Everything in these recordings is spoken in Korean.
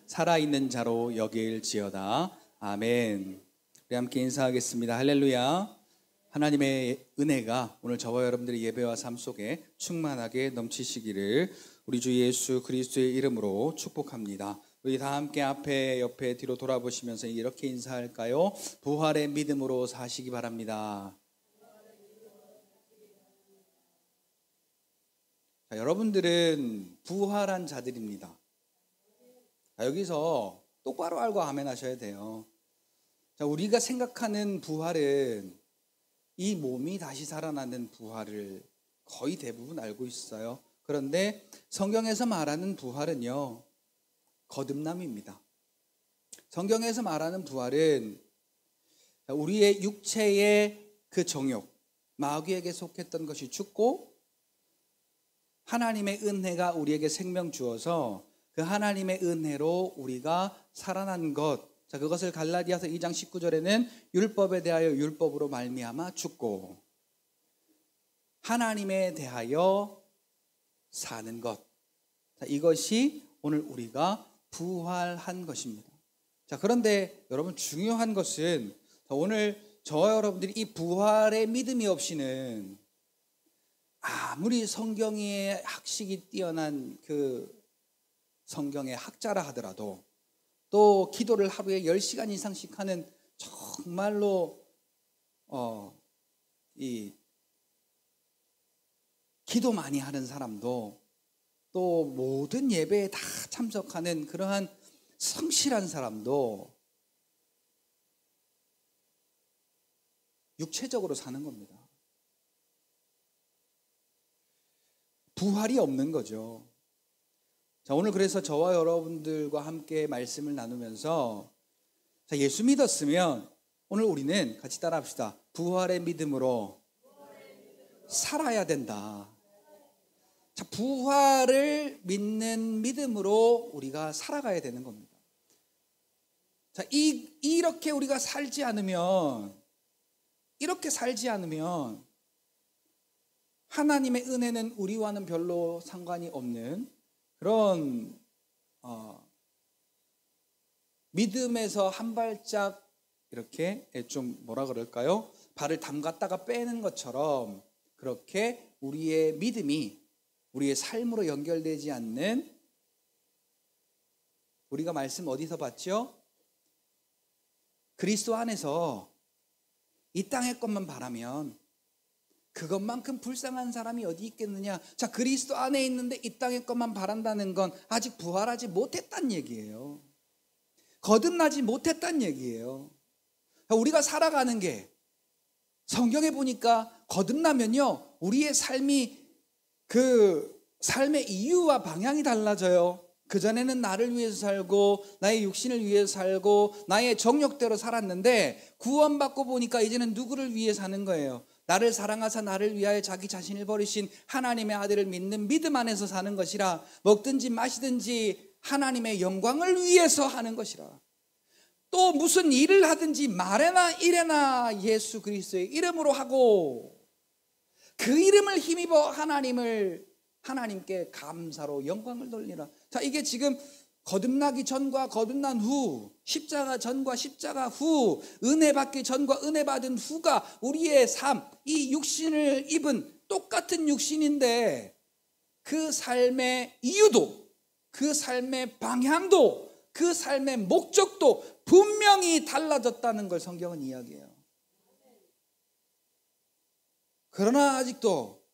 살아있는 자로 여길지어다. 아멘. 우리 함께 인사하겠습니다. 할렐루야. 하나님의 은혜가 오늘 저와 여러분들의 예배와 삶 속에 충만하게 넘치시기를 우리 주 예수 그리스도의 이름으로 축복합니다. 우리 다 함께 앞에 옆에 뒤로 돌아보시면서 이렇게 인사할까요? 부활의 믿음으로 사시기 바랍니다. 자, 여러분들은 부활한 자들입니다. 자, 여기서 똑바로 알고 아멘 하셔야 돼요. 자, 우리가 생각하는 부활은 이 몸이 다시 살아나는 부활을 거의 대부분 알고 있어요. 그런데 성경에서 말하는 부활은요, 거듭남입니다. 성경에서 말하는 부활은 우리의 육체의 그 정욕, 마귀에게 속했던 것이 죽고 하나님의 은혜가 우리에게 생명 주어서 그 하나님의 은혜로 우리가 살아난 것, 자, 그것을 갈라디아서 2장 19절에는 율법에 대하여 율법으로 말미암아 죽고 하나님에 대하여 사는 것, 자, 이것이 오늘 우리가 부활한 것입니다. 자, 그런데 여러분 중요한 것은 오늘 저와 여러분들이 이 부활의 믿음이 없이는 아무리 성경의 학식이 뛰어난 그 성경의 학자라 하더라도 또 기도를 하루에 10시간 이상씩 하는 정말로 이 기도 많이 하는 사람도 또 모든 예배에 다 참석하는 그러한 성실한 사람도 육체적으로 사는 겁니다. 부활이 없는 거죠. 자, 오늘 그래서 저와 여러분들과 함께 말씀을 나누면서 자, 예수 믿었으면 오늘 우리는 같이 따라 합시다. 부활의 믿음으로 살아야 된다. 자, 부활을 믿는 믿음으로 우리가 살아가야 되는 겁니다. 자, 이렇게 우리가 이렇게 살지 않으면 하나님의 은혜는 우리와는 별로 상관이 없는 그런 믿음에서 한 발짝 이렇게 좀 뭐라 그럴까요? 발을 담갔다가 빼는 것처럼 그렇게 우리의 믿음이 우리의 삶으로 연결되지 않는, 우리가 말씀 어디서 봤죠? 그리스도 안에서 이 땅의 것만 바라면 그것만큼 불쌍한 사람이 어디 있겠느냐. 자, 그리스도 안에 있는데 이 땅의 것만 바란다는 건 아직 부활하지 못했단 얘기예요. 거듭나지 못했단 얘기예요. 우리가 살아가는 게 성경에 보니까 거듭나면요, 우리의 삶이 그 삶의 이유와 방향이 달라져요. 그전에는 나를 위해서 살고 나의 육신을 위해서 살고 나의 정욕대로 살았는데 구원받고 보니까 이제는 누구를 위해 사는 거예요? 나를 사랑하사 나를 위하여 자기 자신을 버리신 하나님의 아들을 믿는 믿음 안에서 사는 것이라. 먹든지 마시든지 하나님의 영광을 위해서 하는 것이라. 또 무슨 일을 하든지 말에나 일에나 예수 그리스도의 이름으로 하고 그 이름을 힘입어 하나님께 감사로 영광을 돌리라. 자, 이게 지금 거듭나기 전과 거듭난 후, 십자가 전과 십자가 후, 은혜 받기 전과 은혜 받은 후가 우리의 삶, 이 육신을 입은 똑같은 육신인데 그 삶의 이유도, 그 삶의 방향도, 그 삶의 목적도 분명히 달라졌다는 걸 성경은 이야기해요. 그러나 아직도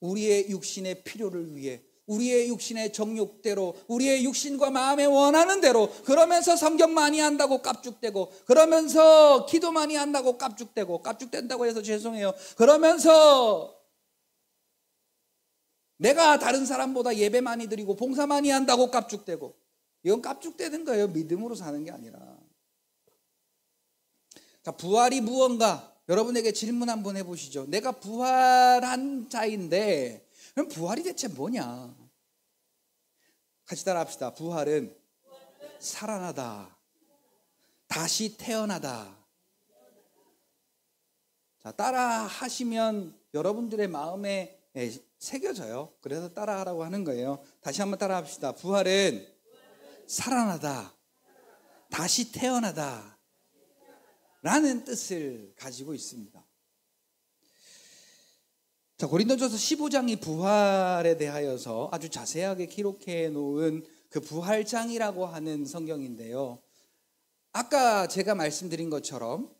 우리의 육신의 필요를 위해, 우리의 육신의 정욕대로, 우리의 육신과 마음에 원하는 대로, 그러면서 성경 많이 한다고 깝죽대고, 그러면서 기도 많이 한다고 깝죽된다고 해서 죄송해요. 그러면서 내가 다른 사람보다 예배 많이 드리고 봉사 많이 한다고 깝죽대고, 이건 깝죽대는 거예요. 믿음으로 사는 게 아니라. 자, 부활이 무언가? 여러분에게 질문 한번 해보시죠. 내가 부활한 자인데 그럼 부활이 대체 뭐냐? 같이 따라 합시다. 부활은 살아나다, 다시 태어나다. 자, 따라 하시면 여러분들의 마음에 새겨져요. 그래서 따라하라고 하는 거예요. 다시 한번 따라합시다. 부활은 살아나다, 다시 태어나다 라는 뜻을 가지고 있습니다. 자, 고린도전서 15장이 부활에 대하여서 아주 자세하게 기록해 놓은 그 부활장이라고 하는 성경인데요. 아까 제가 말씀드린 것처럼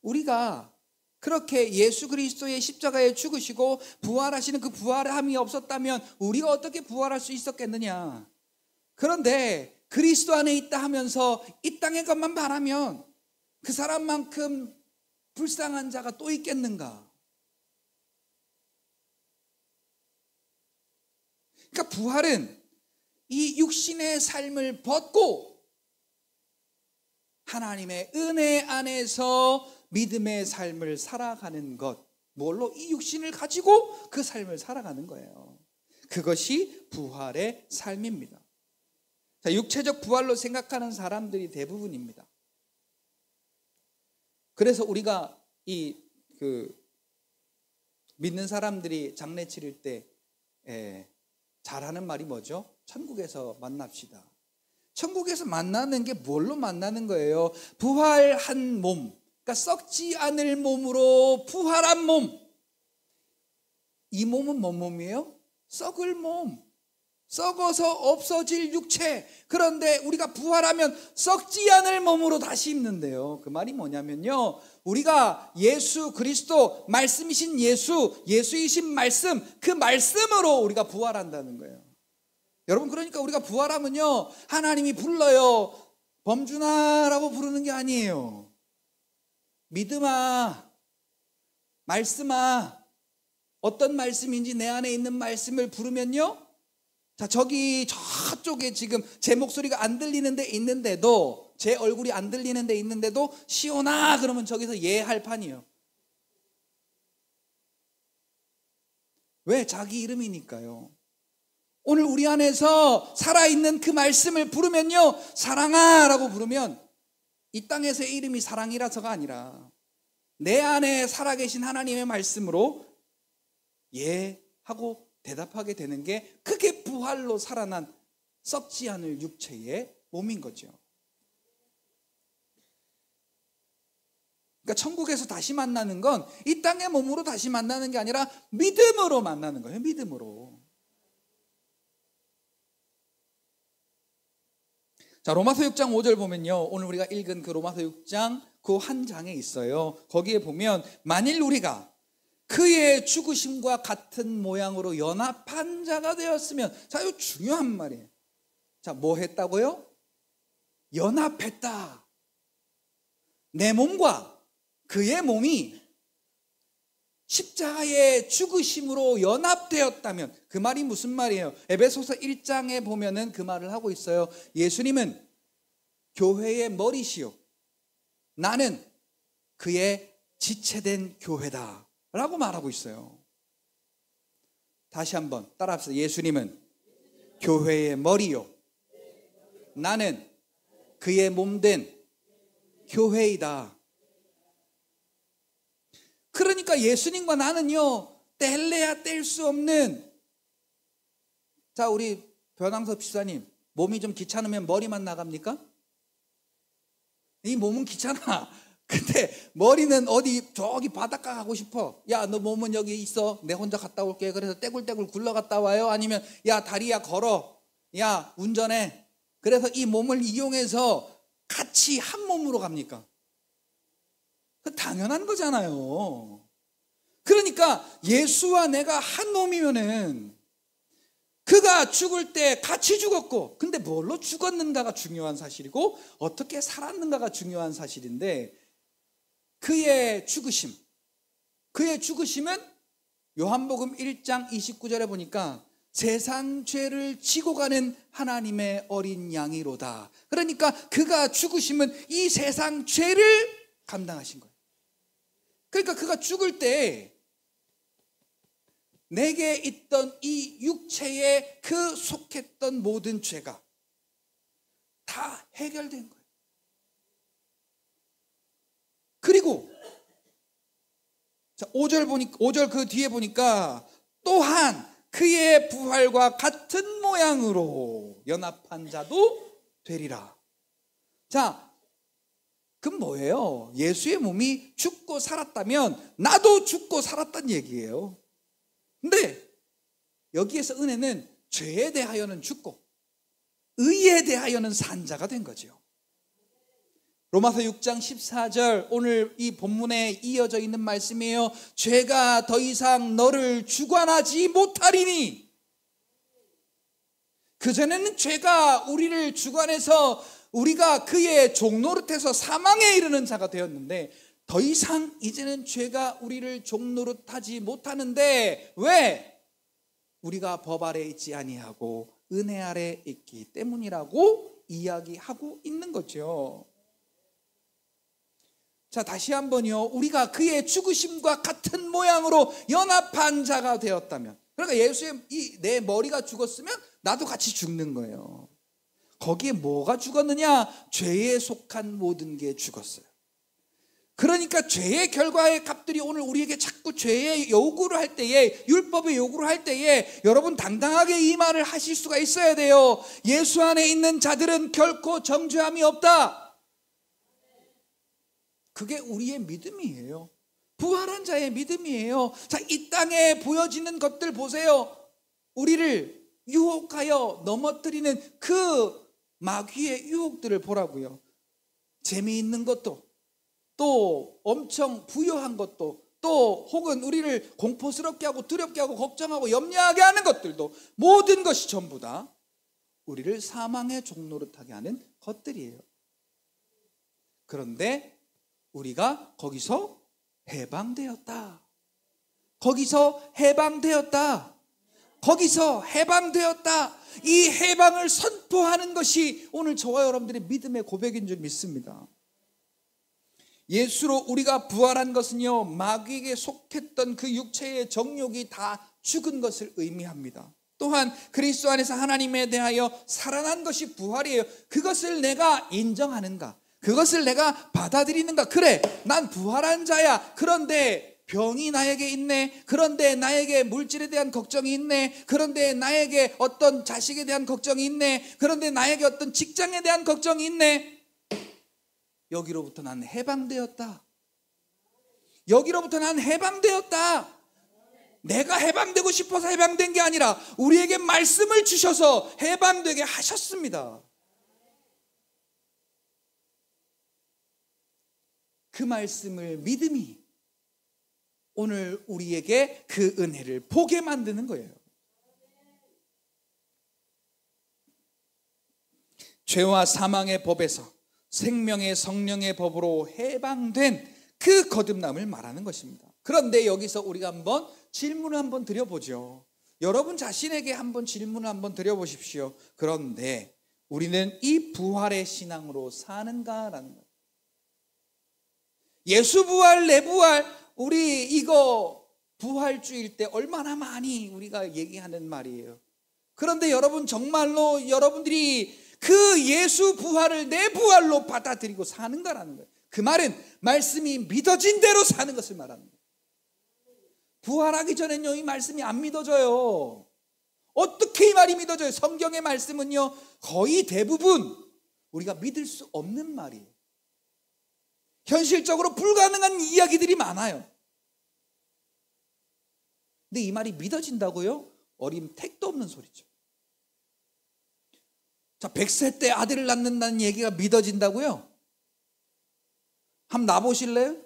우리가 그렇게 예수 그리스도의 십자가에 죽으시고 부활하시는 그 부활함이 없었다면 우리가 어떻게 부활할 수 있었겠느냐. 그런데 그리스도 안에 있다 하면서 이 땅의 것만 바라면 그 사람만큼 불쌍한 자가 또 있겠는가. 그러니까 부활은 이 육신의 삶을 벗고 하나님의 은혜 안에서 믿음의 삶을 살아가는 것, 뭘로? 이 육신을 가지고 그 삶을 살아가는 거예요. 그것이 부활의 삶입니다. 자, 육체적 부활로 생각하는 사람들이 대부분입니다. 그래서 우리가 믿는 사람들이 장례 치를 때 잘하는 말이 뭐죠? 천국에서 만납시다. 천국에서 만나는 게 뭘로 만나는 거예요? 부활한 몸, 그러니까 썩지 않을 몸으로 부활한 몸. 이 몸은 뭔 몸이에요? 썩을 몸, 썩어서 없어질 육체. 그런데 우리가 부활하면 썩지 않을 몸으로 다시 입는데요. 그 말이 뭐냐면요, 우리가 예수 그리스도, 말씀이신 예수이신 말씀, 그 말씀으로 우리가 부활한다는 거예요. 여러분, 그러니까 우리가 부활하면요, 하나님이 불러요. 범준아라고 부르는 게 아니에요. 믿음아, 말씀아, 어떤 말씀인지 내 안에 있는 말씀을 부르면요, 자, 저쪽에 지금 제 목소리가 안 들리는 데 있는데도, 제 얼굴이 안 들리는 데 있는데도 시온아 그러면 저기서 예 할 판이에요. 왜? 자기 이름이니까요. 오늘 우리 안에서 살아있는 그 말씀을 부르면요, 사랑아 라고 부르면 이 땅에서의 이름이 사랑이라서가 아니라 내 안에 살아계신 하나님의 말씀으로 예 하고 대답하게 되는 게, 그게 부활로 살아난 썩지 않을 육체의 몸인 거죠. 그러니까 천국에서 다시 만나는 건 이 땅의 몸으로 다시 만나는 게 아니라 믿음으로 만나는 거예요. 믿음으로. 자, 로마서 6장 5절 보면요, 오늘 우리가 읽은 그 로마서 6장 그 한 장에 있어요. 거기에 보면 만일 우리가 그의 죽으심과 같은 모양으로 연합한 자가 되었으면, 자, 이거 중요한 말이에요. 자, 뭐 했다고요? 연합했다. 내 몸과 그의 몸이 십자가의 죽으심으로 연합되었다면, 그 말이 무슨 말이에요? 에베소서 1장에 보면은 그 말을 하고 있어요. 예수님은 교회의 머리시요, 나는 그의 지체된 교회다 라고 말하고 있어요. 다시 한번 따라합시다. 예수님은 교회의 머리요, 나는 그의 몸된 교회이다. 그러니까 예수님과 나는요, 뗄래야 뗄 수 없는, 자, 우리 변왕섭 집사님, 몸이 좀 귀찮으면 머리만 나갑니까? 이 몸은 귀찮아. 근데 머리는 어디 저기 바닷가 가고 싶어. 야, 너 몸은 여기 있어, 내 혼자 갔다 올게. 그래서 떼굴떼굴 굴러갔다 와요. 아니면 야, 다리야 걸어, 야 운전해. 그래서 이 몸을 이용해서 같이 한 몸으로 갑니까? 그 당연한 거잖아요. 그러니까 예수와 내가 한 몸이면은 그가 죽을 때 같이 죽었고, 근데 뭘로 죽었는가가 중요한 사실이고 어떻게 살았는가가 중요한 사실인데, 그의 죽으심은 요한복음 1장 29절에 보니까 세상 죄를 지고 가는 하나님의 어린 양이로다. 그러니까 그가 죽으심은 이 세상 죄를 감당하신 거예요. 그러니까 그가 죽을 때 내게 있던 이 육체에 그 속했던 모든 죄가 다 해결된 거예요. 그리고 자, 5절 그 뒤에 보니까 또한 그의 부활과 같은 모양으로 연합한 자도 되리라. 자, 그럼 뭐예요? 예수의 몸이 죽고 살았다면 나도 죽고 살았단 얘기예요. 근데 여기에서 은혜는 죄에 대하여는 죽고 의에 대하여는 산 자가 된 거죠. 로마서 6장 14절, 오늘 이 본문에 이어져 있는 말씀이에요. 죄가 더 이상 너를 주관하지 못하리니. 그전에는 죄가 우리를 주관해서 우리가 그의 종노릇해서 사망에 이르는 자가 되었는데, 더 이상 이제는 죄가 우리를 종노릇하지 못하는데, 왜? 우리가 법 아래 있지 아니하고 은혜 아래 있기 때문이라고 이야기하고 있는 거죠. 자, 다시 한번요. 우리가 그의 죽으심과 같은 모양으로 연합한 자가 되었다면, 그러니까 예수의 내 머리가 죽었으면 나도 같이 죽는 거예요. 거기에 뭐가 죽었느냐? 죄에 속한 모든 게 죽었어요. 그러니까 죄의 결과의 값들이 오늘 우리에게 자꾸 죄의 요구를 할 때에, 율법의 요구를 할 때에 여러분 당당하게 이 말을 하실 수가 있어야 돼요. 예수 안에 있는 자들은 결코 정죄함이 없다. 그게 우리의 믿음이에요. 부활한 자의 믿음이에요. 자, 이 땅에 보여지는 것들 보세요. 우리를 유혹하여 넘어뜨리는 그 마귀의 유혹들을 보라고요. 재미있는 것도, 또 엄청 부유한 것도, 또 혹은 우리를 공포스럽게 하고 두렵게 하고 걱정하고 염려하게 하는 것들도, 모든 것이 전부 다 우리를 사망의 종노릇하게 하는 것들이에요. 그런데 우리가 거기서 해방되었다. 거기서 해방되었다. 거기서 해방되었다. 이 해방을 선포하는 것이 오늘 저와 여러분들의 믿음의 고백인 줄 믿습니다. 예수로 우리가 부활한 것은요, 마귀에게 속했던 그 육체의 정욕이 다 죽은 것을 의미합니다. 또한 그리스도 안에서 하나님에 대하여 살아난 것이 부활이에요. 그것을 내가 인정하는가? 그것을 내가 받아들이는가? 그래, 난 부활한 자야. 그런데 병이 나에게 있네. 그런데 나에게 물질에 대한 걱정이 있네. 그런데 나에게 어떤 자식에 대한 걱정이 있네. 그런데 나에게 어떤 직장에 대한 걱정이 있네. 여기로부터 난 해방되었다. 여기로부터 난 해방되었다. 내가 해방되고 싶어서 해방된 게 아니라 우리에게 말씀을 주셔서 해방되게 하셨습니다. 그 말씀을 믿음이 오늘 우리에게 그 은혜를 보게 만드는 거예요. 죄와 사망의 법에서 생명의 성령의 법으로 해방된 그 거듭남을 말하는 것입니다. 그런데 여기서 우리가 한번 질문을 한번 드려보죠. 여러분 자신에게 한번 질문을 한번 드려보십시오. 그런데 우리는 이 부활의 신앙으로 사는가라는 거예요. 예수 부활, 내 부활, 우리 이거 부활주일 때 얼마나 많이 우리가 얘기하는 말이에요. 그런데 여러분 정말로 여러분들이 그 예수 부활을 내 부활로 받아들이고 사는가라는 거예요. 그 말은 말씀이 믿어진 대로 사는 것을 말하는 거예요. 부활하기 전에는요, 이 말씀이 안 믿어져요. 어떻게 이 말이 믿어져요? 성경의 말씀은요, 거의 대부분 우리가 믿을 수 없는 말이에요. 현실적으로 불가능한 이야기들이 많아요. 근데 이 말이 믿어진다고요? 어림 택도 없는 소리죠. 자, 100세 때 아들을 낳는다는 얘기가 믿어진다고요? 한번 놔보실래요?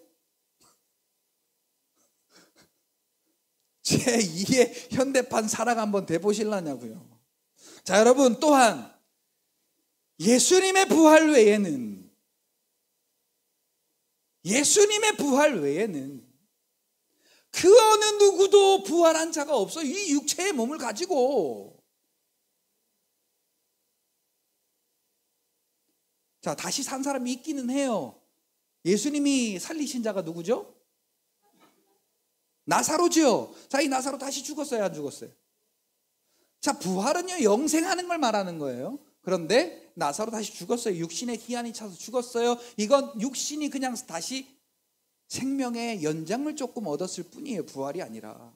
제2의 현대판 사랑 한번 돼보실라냐고요. 자, 여러분, 또한 예수님의 부활 외에는 그 어느 누구도 부활한 자가 없어요. 이 육체의 몸을 가지고. 자, 다시 산 사람이 있기는 해요. 예수님이 살리신 자가 누구죠? 나사로죠. 자, 이 나사로 다시 죽었어요, 안 죽었어요? 자, 부활은요, 영생하는 걸 말하는 거예요. 그런데 나사로 다시 죽었어요. 육신의 기한이 차서 죽었어요. 이건 육신이 그냥 다시 생명의 연장을 조금 얻었을 뿐이에요. 부활이 아니라.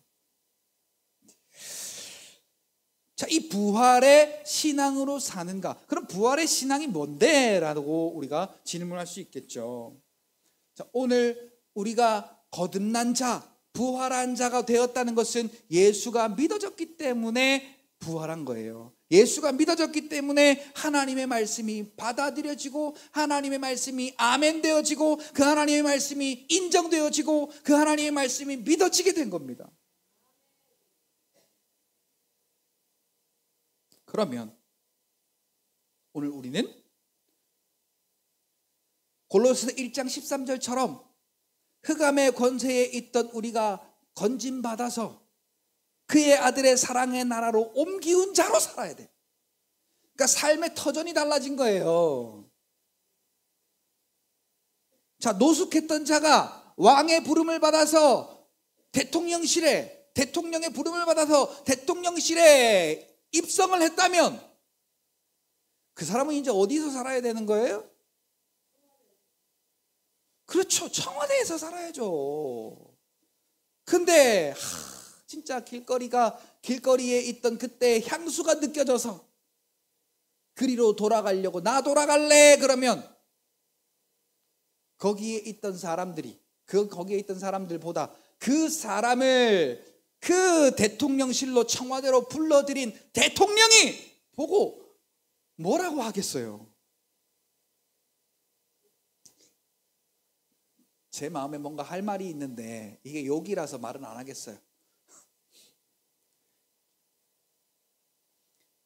자, 이 부활의 신앙으로 사는가? 그럼 부활의 신앙이 뭔데? 라고 우리가 질문할 수 있겠죠. 자, 오늘 우리가 거듭난 자, 부활한 자가 되었다는 것은 예수가 믿어졌기 때문에 부활한 거예요. 예수가 믿어졌기 때문에 하나님의 말씀이 받아들여지고, 하나님의 말씀이 아멘 되어지고, 그 하나님의 말씀이 인정되어지고, 그 하나님의 말씀이 믿어지게 된 겁니다. 그러면 오늘 우리는 골로새서 1장 13절처럼 흑암의 권세에 있던 우리가 건짐받아서 그의 아들의 사랑의 나라로 옮기운 자로 살아야 돼. 그러니까 삶의 터전이 달라진 거예요. 자, 노숙했던 자가 왕의 부름을 받아서 대통령의 부름을 받아서 대통령실에 입성을 했다면 그 사람은 이제 어디서 살아야 되는 거예요? 그렇죠. 청와대에서 살아야죠. 근데 진짜 길거리에 있던 그때 향수가 느껴져서 그리로 돌아가려고, 나 돌아갈래 그러면 거기에 있던 사람들보다 그 사람을 그 대통령실로, 청와대로 불러들인 대통령이 보고 뭐라고 하겠어요? 제 마음에 뭔가 할 말이 있는데 이게 욕이라서 말은 안 하겠어요.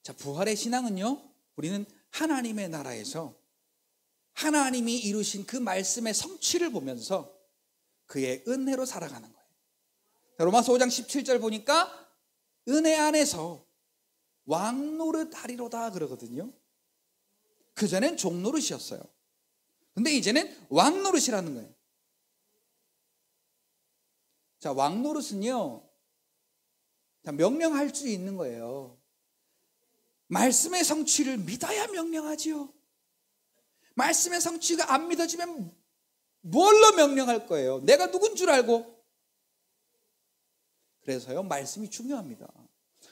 자, 부활의 신앙은요, 우리는 하나님의 나라에서 하나님이 이루신 그 말씀의 성취를 보면서 그의 은혜로 살아가는 거예요. 로마서 5장 17절 보니까 은혜 안에서 왕노릇 하리로다 그러거든요. 그전엔 종노릇이었어요. 근데 이제는 왕노릇이라는 거예요. 자, 왕노릇은요, 명령할 수 있는 거예요. 말씀의 성취를 믿어야 명령하지요. 말씀의 성취가 안 믿어지면 뭘로 명령할 거예요? 내가 누군 줄 알고. 그래서요, 말씀이 중요합니다.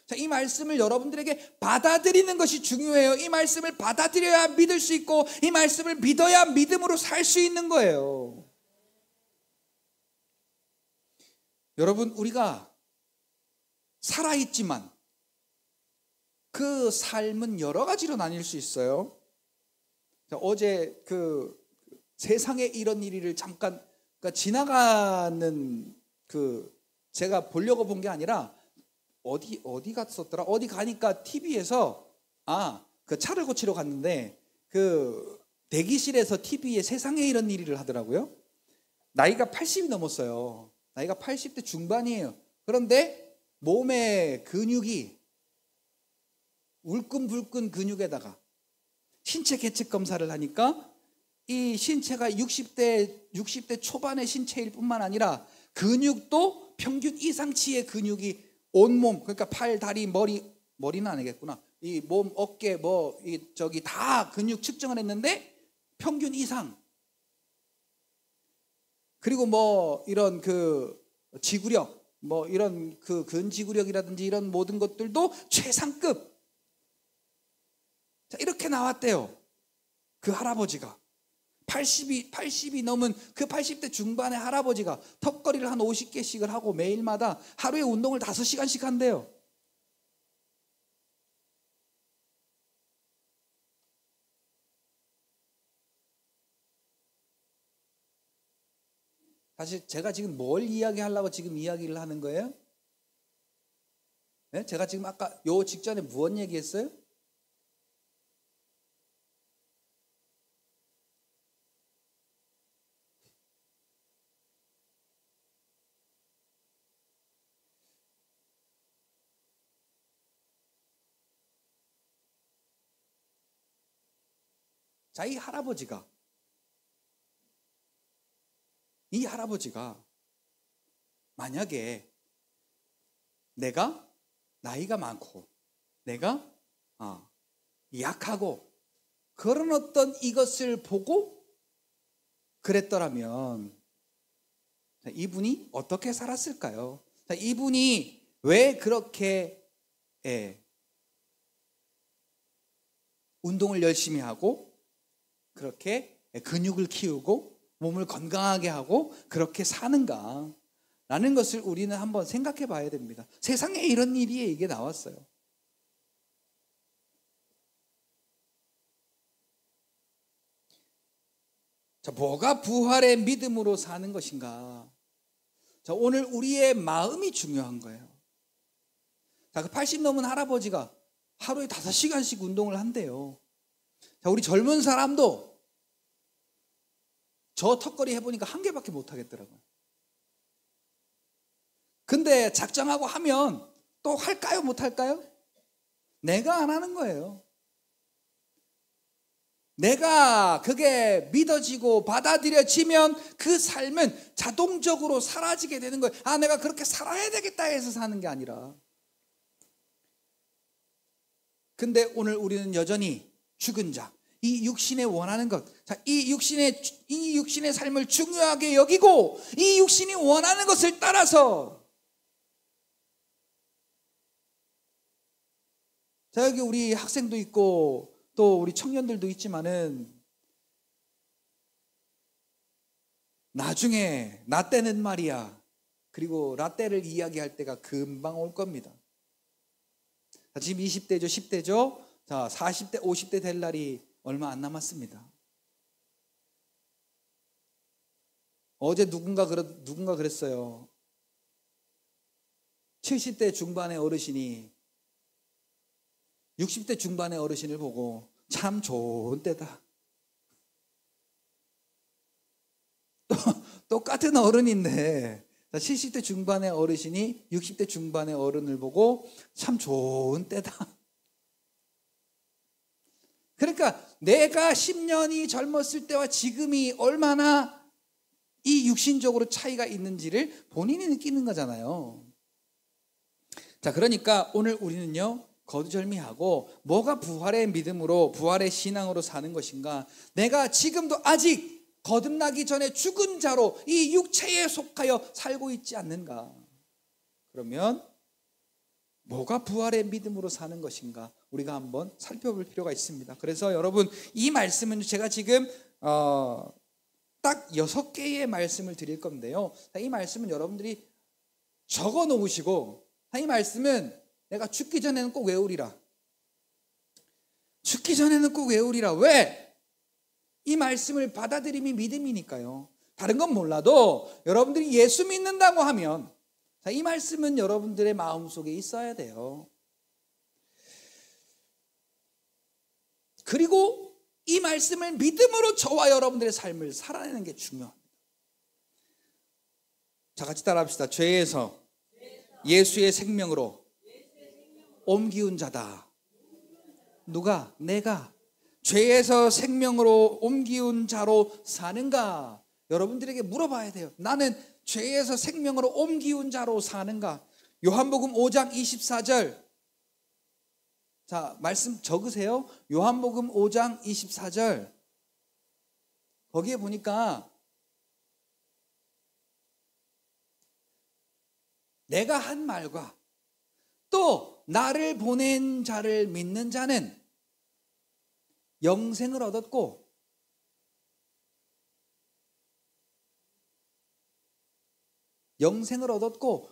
자, 이 말씀을 여러분들에게 받아들이는 것이 중요해요. 이 말씀을 받아들여야 믿을 수 있고, 이 말씀을 믿어야 믿음으로 살 수 있는 거예요. 여러분, 우리가 살아있지만 그 삶은 여러 가지로 나뉠 수 있어요. 자, 어제 그 세상에 이런 일을 잠깐, 그러니까 지나가는 제가 보려고 본 게 아니라 어디 갔었더라? 어디 가니까 TV에서 그 차를 고치러 갔는데 그 대기실에서 TV에 세상에 이런 일을 하더라고요. 나이가 80이 넘었어요. 나이가 80대 중반이에요. 그런데 몸의 근육이 울끈불끈 근육에다가 신체 계측 검사를 하니까 이 신체가 60대 초반의 신체일 뿐만 아니라 근육도 평균 이상치의 근육이 온몸, 그러니까 팔, 다리, 머리는 아니겠구나. 이 몸, 어깨, 다 근육 측정을 했는데 평균 이상. 그리고 이런 지구력, 이런 근지구력이라든지 이런 모든 것들도 최상급. 자, 이렇게 나왔대요. 그 할아버지가. 80이 넘은 그 80대 중반의 할아버지가 턱걸이를 한 50개씩을 하고 매일마다 하루에 운동을 5시간씩 한대요. 사실 제가 지금 뭘 이야기하려고 지금 이야기를 하는 거예요? 네? 제가 지금 아까 요 직전에 무엇 얘기했어요? 자, 이 할아버지가 만약에 내가 나이가 많고 내가 약하고 그런 어떤 이것을 보고 그랬더라면 이분이 어떻게 살았을까요? 이분이 왜 그렇게 운동을 열심히 하고 그렇게 근육을 키우고 몸을 건강하게 하고 그렇게 사는가 라는 것을 우리는 한번 생각해 봐야 됩니다. 세상에 이런 일이 이게 나왔어요. 자, 뭐가 부활의 믿음으로 사는 것인가? 자, 오늘 우리의 마음이 중요한 거예요. 자, 그 80 넘은 할아버지가 하루에 5시간씩 운동을 한대요. 자, 우리 젊은 사람도 저 턱걸이 해보니까 1개밖에 못 하겠더라고요. 근데 작정하고 하면 또 할까요? 못 할까요? 내가 안 하는 거예요. 내가 그게 믿어지고 받아들여지면 그 삶은 자동적으로 사라지게 되는 거예요. 아, 내가 그렇게 살아야 되겠다 해서 사는 게 아니라. 근데 오늘 우리는 여전히 죽은 자, 이 육신에 원하는 것, 자, 이 육신의 삶을 중요하게 여기고 이 육신이 원하는 것을 따라서, 자, 여기 우리 학생도 있고 또 우리 청년들도 있지만은 나중에 나 때는 말이야, 그리고 라떼를 이야기할 때가 금방 올 겁니다. 자, 지금 20대죠, 10대죠. 자, 40대, 50대 될 날이 얼마 안 남았습니다. 어제 누군가 그랬어요. 70대 중반의 어르신이 60대 중반의 어르신을 보고 참 좋은 때다. 똑같은 어른인데 70대 중반의 어르신이 60대 중반의 어른을 보고 참 좋은 때다. 그러니까 내가 10년이 젊었을 때와 지금이 얼마나 이 육신적으로 차이가 있는지를 본인이 느끼는 거잖아요. 자, 그러니까 오늘 우리는요, 거두절미하고 뭐가 부활의 믿음으로, 부활의 신앙으로 사는 것인가? 내가 지금도 아직 거듭나기 전에 죽은 자로 이 육체에 속하여 살고 있지 않는가? 그러면 뭐가 부활의 믿음으로 사는 것인가? 우리가 한번 살펴볼 필요가 있습니다. 그래서 여러분, 이 말씀은 제가 지금 딱 6개의 말씀을 드릴 건데요, 이 말씀은 여러분들이 적어 놓으시고, 이 말씀은 내가 죽기 전에는 꼭 외우리라. 죽기 전에는 꼭 외우리라. 왜? 이 말씀을 받아들임이 믿음이니까요. 다른 건 몰라도 여러분들이 예수 믿는다고 하면, 자, 이 말씀은 여러분들의 마음속에 있어야 돼요. 그리고 이 말씀을 믿음으로 저와 여러분들의 삶을 살아내는 게 중요합니다. 자, 같이 따라합시다. 죄에서 예수의 생명으로 옮기운 자다. 누가? 내가 죄에서 생명으로 옮기운 자로 사는가? 여러분들에게 물어봐야 돼요. 나는 죄에서 생명으로 옮기운 자로 사는가? 요한복음 5장 24절. 자, 말씀 적으세요. 요한복음 5장 24절. 거기에 보니까 내가 한 말과 또 나를 보낸 자를 믿는 자는 영생을 얻었고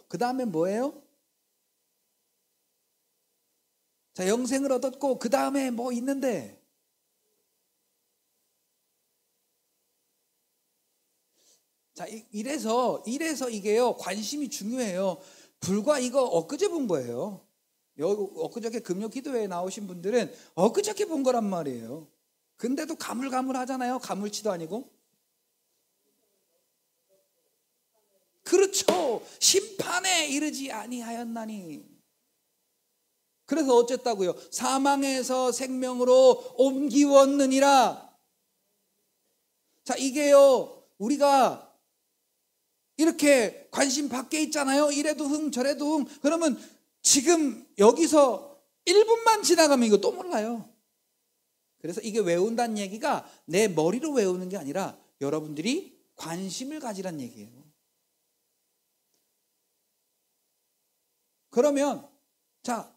그 다음에 뭐예요? 자, 영생을 얻었고 그 다음에 뭐 있는데, 자, 이래서 이게요, 관심이 중요해요. 불과 이거 엊그제 본 거예요. 엊그저께 금요 기도회에 나오신 분들은 엊그저께 본 거란 말이에요. 근데도 가물가물하잖아요. 가물치도 아니고. 그렇죠. 심판에 이르지 아니하였나니. 그래서 어쨌다고요? 사망에서 생명으로 옮기웠느니라. 자, 이게요, 우리가 이렇게 관심 밖에 있잖아요. 이래도 흥 저래도 흥. 그러면 지금 여기서 1분만 지나가면 이거 또 몰라요. 그래서 이게 외운다는 얘기가 내 머리로 외우는 게 아니라 여러분들이 관심을 가지란 얘기예요. 그러면 자,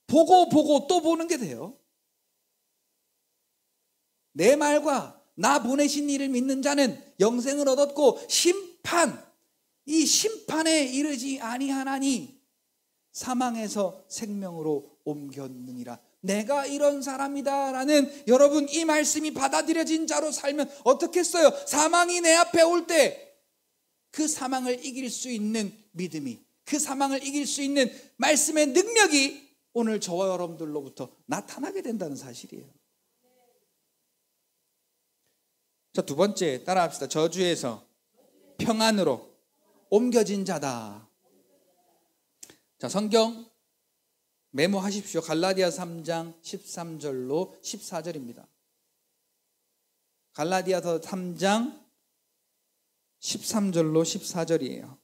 보고 또 보는 게 돼요. 내 말과 나 보내신 이를 믿는 자는 영생을 얻었고 이 심판에 이르지 아니하나니 사망에서 생명으로 옮겼느니라. 내가 이런 사람이다라는 여러분, 이 말씀이 받아들여진 자로 살면 어떻겠어요? 사망이 내 앞에 올 때 그 사망을 이길 수 있는 믿음이, 그 사망을 이길 수 있는 말씀의 능력이 오늘 저와 여러분들로부터 나타나게 된다는 사실이에요. 자, 두 번째 따라합시다. 저주에서 평안으로 옮겨진 자다. 자, 성경 메모하십시오. 갈라디아 3장 13절로 14절입니다. 갈라디아서 3장 13절로 14절이에요.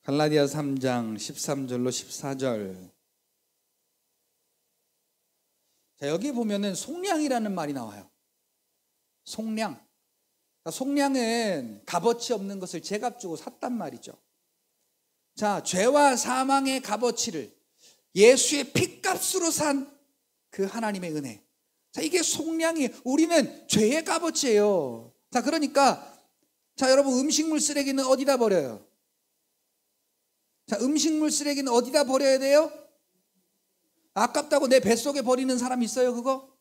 갈라디아 3장 13절로 14절. 자, 여기 보면은 속량이라는 말이 나와요. 속량. 속량은 값어치 없는 것을 제값 주고 샀단 말이죠. 자, 죄와 사망의 값어치를 예수의 핏값으로 산 그 하나님의 은혜. 자, 이게 속량이에요. 우리는 죄의 값어치예요. 자, 그러니까 자, 여러분, 음식물 쓰레기는 어디다 버려요? 자, 음식물 쓰레기는 어디다 버려야 돼요? 아깝다고 내 뱃속에 버리는 사람 있어요, 그거?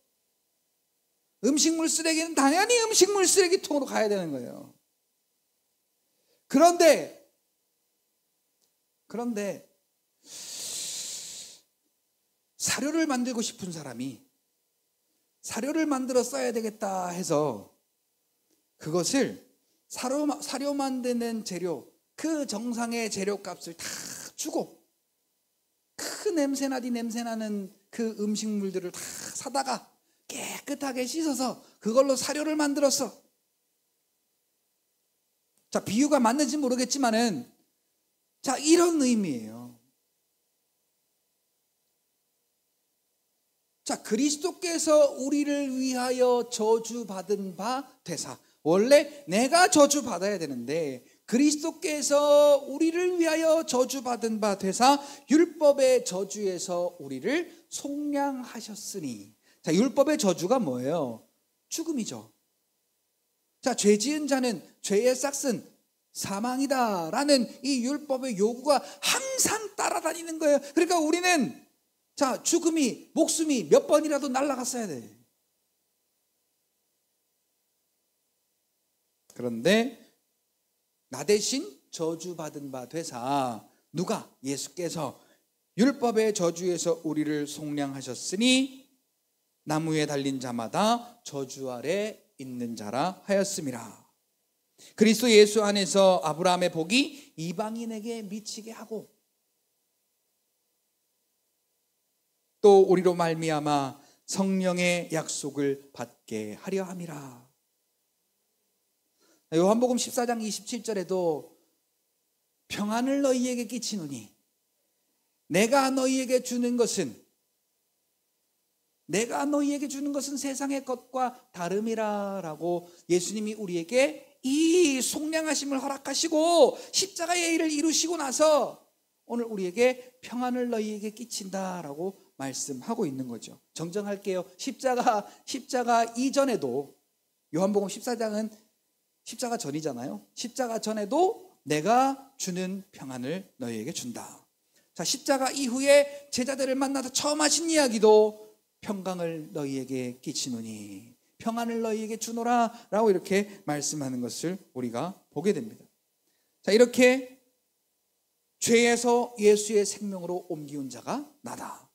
음식물 쓰레기는 당연히 음식물 쓰레기통으로 가야 되는 거예요. 그런데 사료를 만들고 싶은 사람이 사료를 만들어 써야 되겠다 해서 그것을 사료 만드는 재료, 그 정상의 재료값을 다 주고 그 냄새나는 그 음식물들을 다 사다가 깨끗하게 씻어서 그걸로 사료를 만들었어. 자, 비유가 맞는지 모르겠지만은 자, 이런 의미예요. 자, 그리스도께서 우리를 위하여 저주받은 바 되사. 원래 내가 저주받아야 되는데 그리스도께서 우리를 위하여 저주받은 바 되사 율법의 저주에서 우리를 속량하셨으니. 자, 율법의 저주가 뭐예요? 죽음이죠. 자, 죄 지은 자는 죄의 싹은 사망이다라는 이 율법의 요구가 항상 따라다니는 거예요. 그러니까 우리는 자, 목숨이 몇 번이라도 날아갔어야 돼. 그런데 나 대신 저주받은 바 되사. 누가? 예수께서 율법의 저주에서 우리를 속량하셨으니 나무에 달린 자마다 저주 아래 있는 자라 하였음이라. 그리스도 예수 안에서 아브라함의 복이 이방인에게 미치게 하고 또 우리로 말미암아 성령의 약속을 받게 하려 함이라. 요한복음 14장 27절에도 평안을 너희에게 끼치노니 내가 너희에게 주는 것은 세상의 것과 다름이라 라고 예수님이 우리에게 이 속량하심을 허락하시고 십자가의 일을 이루시고 나서 오늘 우리에게 평안을 너희에게 끼친다라고 말씀하고 있는 거죠. 정정할게요. 십자가 이전에도 요한복음 14장은 십자가 전이잖아요. 십자가 전에도 내가 주는 평안을 너희에게 준다. 자, 십자가 이후에 제자들을 만나서 처음 하신 이야기도 평강을 너희에게 끼치노니 평안을 너희에게 주노라 라고 이렇게 말씀하는 것을 우리가 보게 됩니다. 자, 이렇게 죄에서 예수의 생명으로 옮기운 자가 나다.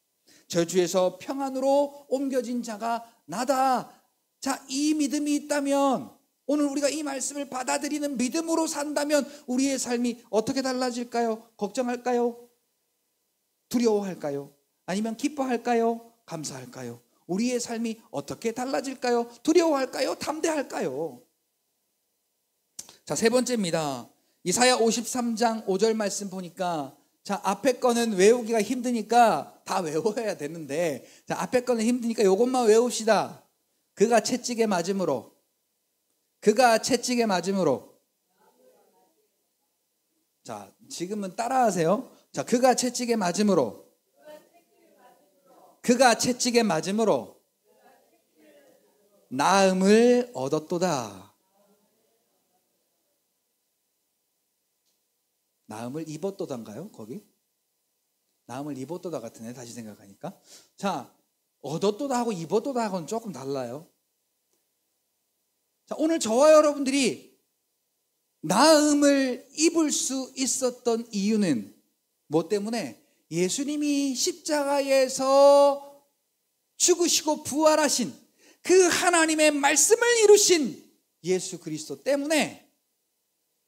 저주에서 평안으로 옮겨진 자가 나다. 자, 이 믿음이 있다면 오늘 우리가 이 말씀을 받아들이는 믿음으로 산다면 우리의 삶이 어떻게 달라질까요? 걱정할까요? 두려워할까요? 아니면 기뻐할까요? 감사할까요? 우리의 삶이 어떻게 달라질까요? 두려워할까요? 담대할까요? 자, 세 번째입니다. 이사야 53장 5절 말씀 보니까 자, 앞에 거는 외우기가 힘드니까 다 외워야 되는데 자, 앞에 거는 힘드니까 이것만 외웁시다. 그가 채찍에 맞음으로 자, 지금은 따라하세요. 자, 그가 채찍에 맞음으로 나음을 얻었도다. 나음을 입었도단가요? 거기? 나음을 입었도다 같으네, 다시 생각하니까. 자, 얻었도다 하고 입었도다 하고는 조금 달라요. 자, 오늘 저와 여러분들이 나음을 입을 수 있었던 이유는 뭐 때문에? 예수님이 십자가에서 죽으시고 부활하신 그 하나님의 말씀을 이루신 예수 그리스도 때문에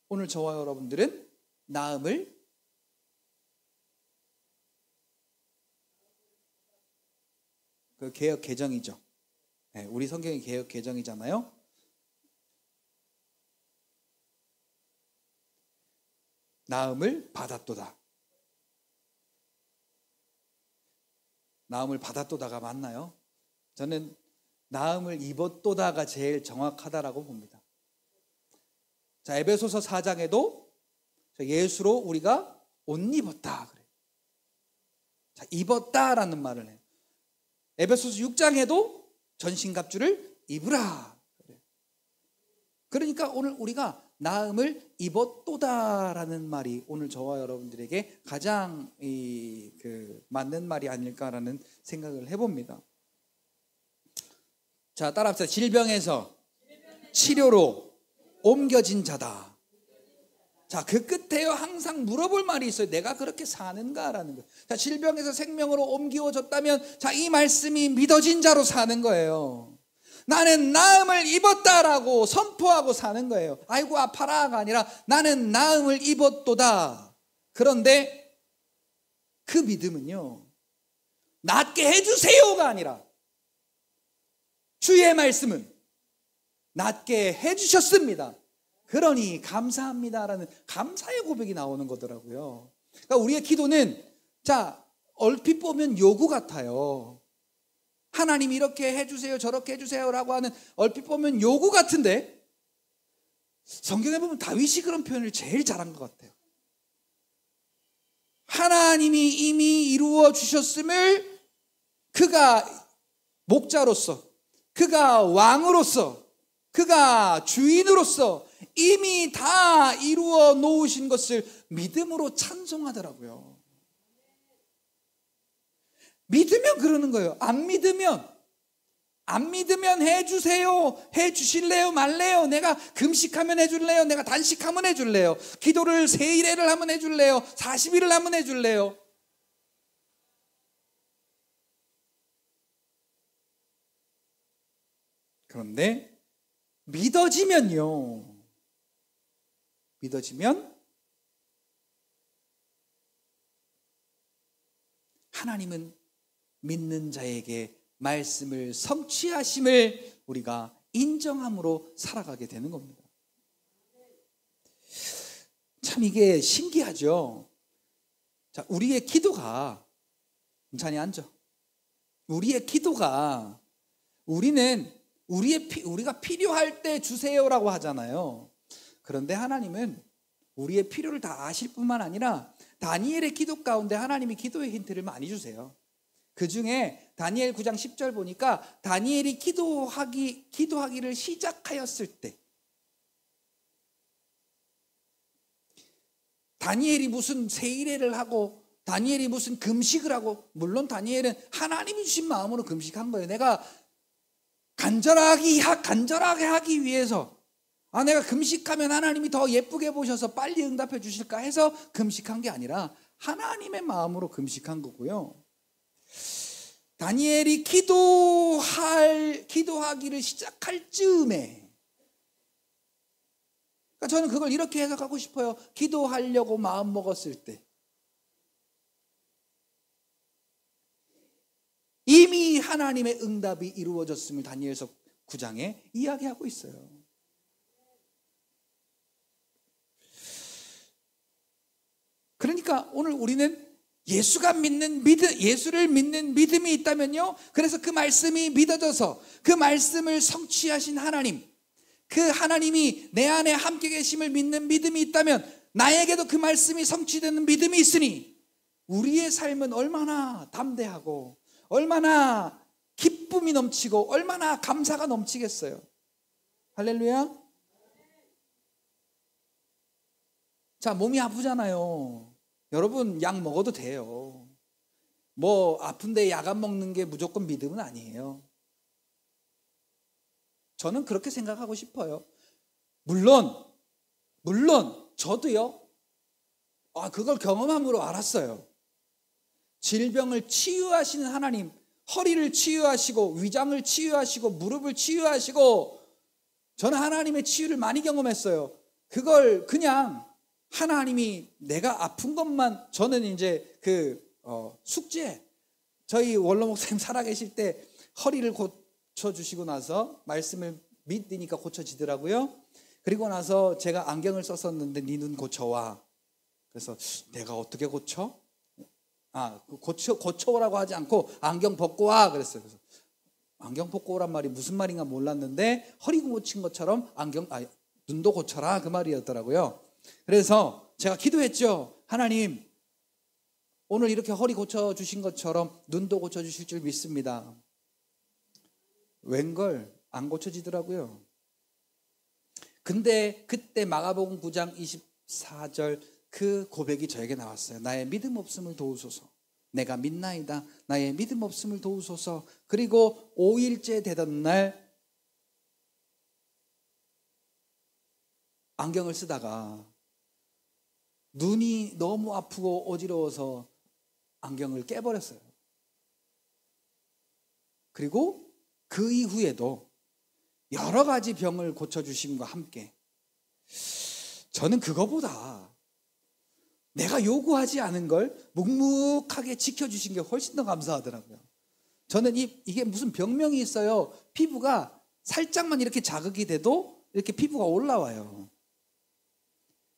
오늘 저와 여러분들은 나음을 그 개역 개정이죠. 네, 우리 성경이 개역 개정이잖아요. 나음을 받았도다. 나음을 받았도다가 맞나요? 저는 나음을 입었도다가 제일 정확하다라고 봅니다. 자, 에베소서 4장에도 예수로 우리가 옷 입었다 그래요. 자, 입었다라는 말을 해요. 에베소서 6장에도 전신갑주를 입으라 그래요. 그러니까 오늘 우리가 나음을 입었도다라는 말이 오늘 저와 여러분들에게 가장 맞는 말이 아닐까라는 생각을 해봅니다. 자, 따라합시다. 질병에서 치료로 옮겨진 자다. 자, 그 끝에요 항상 물어볼 말이 있어요. 내가 그렇게 사는가라는 거예요. 자, 질병에서 생명으로 옮겨졌다면 자, 이 말씀이 믿어진 자로 사는 거예요. 나는 나음을 입었다라고 선포하고 사는 거예요. 아이고 아파라가 아니라 나는 나음을 입었도다. 그런데 그 믿음은요, 낫게 해주세요가 아니라 주의 말씀은 낫게 해주셨습니다. 그러니 감사합니다라는 감사의 고백이 나오는 거더라고요. 그러니까 우리의 기도는 자, 얼핏 보면 요구 같아요. 하나님 이렇게 해주세요 저렇게 해주세요라고 하는 얼핏 보면 요구 같은데 성경에 보면 다윗이 그런 표현을 제일 잘한 것 같아요. 하나님이 이미 이루어 주셨음을 그가 목자로서, 그가 왕으로서, 그가 주인으로서 이미 다 이루어 놓으신 것을 믿음으로 찬송하더라고요. 믿으면 그러는 거예요. 안 믿으면 해주세요, 해주실래요 말래요, 내가 금식하면 해줄래요, 내가 단식하면 해줄래요, 기도를 세일회를 하면 해줄래요, 40일을 하면 해줄래요. 그런데 믿어지면 하나님은 믿는 자에게 말씀을 성취하심을 우리가 인정함으로 살아가게 되는 겁니다. 참 이게 신기하죠. 자, 우리의 기도가 천천히 앉아. 우리의 기도가 우리가 필요할 때 주세요라고 하잖아요. 그런데 하나님은 우리의 필요를 다 아실 뿐만 아니라 다니엘의 기도 가운데 하나님이 기도의 힌트를 많이 주세요. 그 중에 다니엘 9장 10절 보니까 다니엘이 기도하기를 시작하였을 때 다니엘이 무슨 세일회를 하고 다니엘이 무슨 금식을 하고, 물론 다니엘은 하나님이 주신 마음으로 금식한 거예요. 내가 간절하게 하기 위해서 내가 금식하면 하나님이 더 예쁘게 보셔서 빨리 응답해 주실까 해서 금식한 게 아니라 하나님의 마음으로 금식한 거고요. 다니엘이 기도하기를 시작할 즈음에, 그러니까 저는 그걸 이렇게 해석하고 싶어요. 기도하려고 마음 먹었을 때 이미 하나님의 응답이 이루어졌음을 다니엘서 9장에 이야기하고 있어요. 그러니까 오늘 우리는 예수를 믿는 믿음이 있다면요, 그래서 그 말씀이 믿어져서 그 말씀을 성취하신 하나님, 그 하나님이 내 안에 함께 계심을 믿는 믿음이 있다면 나에게도 그 말씀이 성취되는 믿음이 있으니 우리의 삶은 얼마나 담대하고 얼마나 기쁨이 넘치고 얼마나 감사가 넘치겠어요. 할렐루야. 자, 몸이 아프잖아요. 여러분, 약 먹어도 돼요. 뭐 아픈데 약 안 먹는 게 무조건 믿음은 아니에요. 저는 그렇게 생각하고 싶어요. 물론 저도요, 그걸 경험함으로 알았어요. 질병을 치유하시는 하나님, 허리를 치유하시고 위장을 치유하시고 무릎을 치유하시고, 저는 하나님의 치유를 많이 경험했어요. 그걸 그냥 하나님이 내가 아픈 것만, 저는 이제 숙제, 저희 원로 목사님 살아계실 때 허리를 고쳐주시고 나서 말씀을 믿으니까 고쳐지더라고요. 그리고 나서 제가 안경을 썼었는데 네 눈 고쳐와. 그래서 내가 어떻게 고쳐? 고쳐오라고 하지 않고 안경 벗고 와 그랬어요. 그래서 안경 벗고 오란 말이 무슨 말인가 몰랐는데 허리 고친 것처럼 눈도 고쳐라 그 말이었더라고요. 그래서 제가 기도했죠. 하나님, 오늘 이렇게 허리 고쳐주신 것처럼 눈도 고쳐주실 줄 믿습니다. 웬걸 안 고쳐지더라고요. 근데 그때 마가복음 9장 24절 그 고백이 저에게 나왔어요. 나의 믿음 없음을 도우소서. 내가 믿나이다. 나의 믿음 없음을 도우소서. 그리고 5일째 되던 날 안경을 쓰다가 눈이 너무 아프고 어지러워서 안경을 깨버렸어요. 그리고 그 이후에도 여러 가지 병을 고쳐주심과 함께 저는 그거보다 내가 요구하지 않은 걸 묵묵하게 지켜주신 게 훨씬 더 감사하더라고요. 저는 이게 무슨 병명이 있어요. 피부가 살짝만 이렇게 자극이 돼도 이렇게 피부가 올라와요.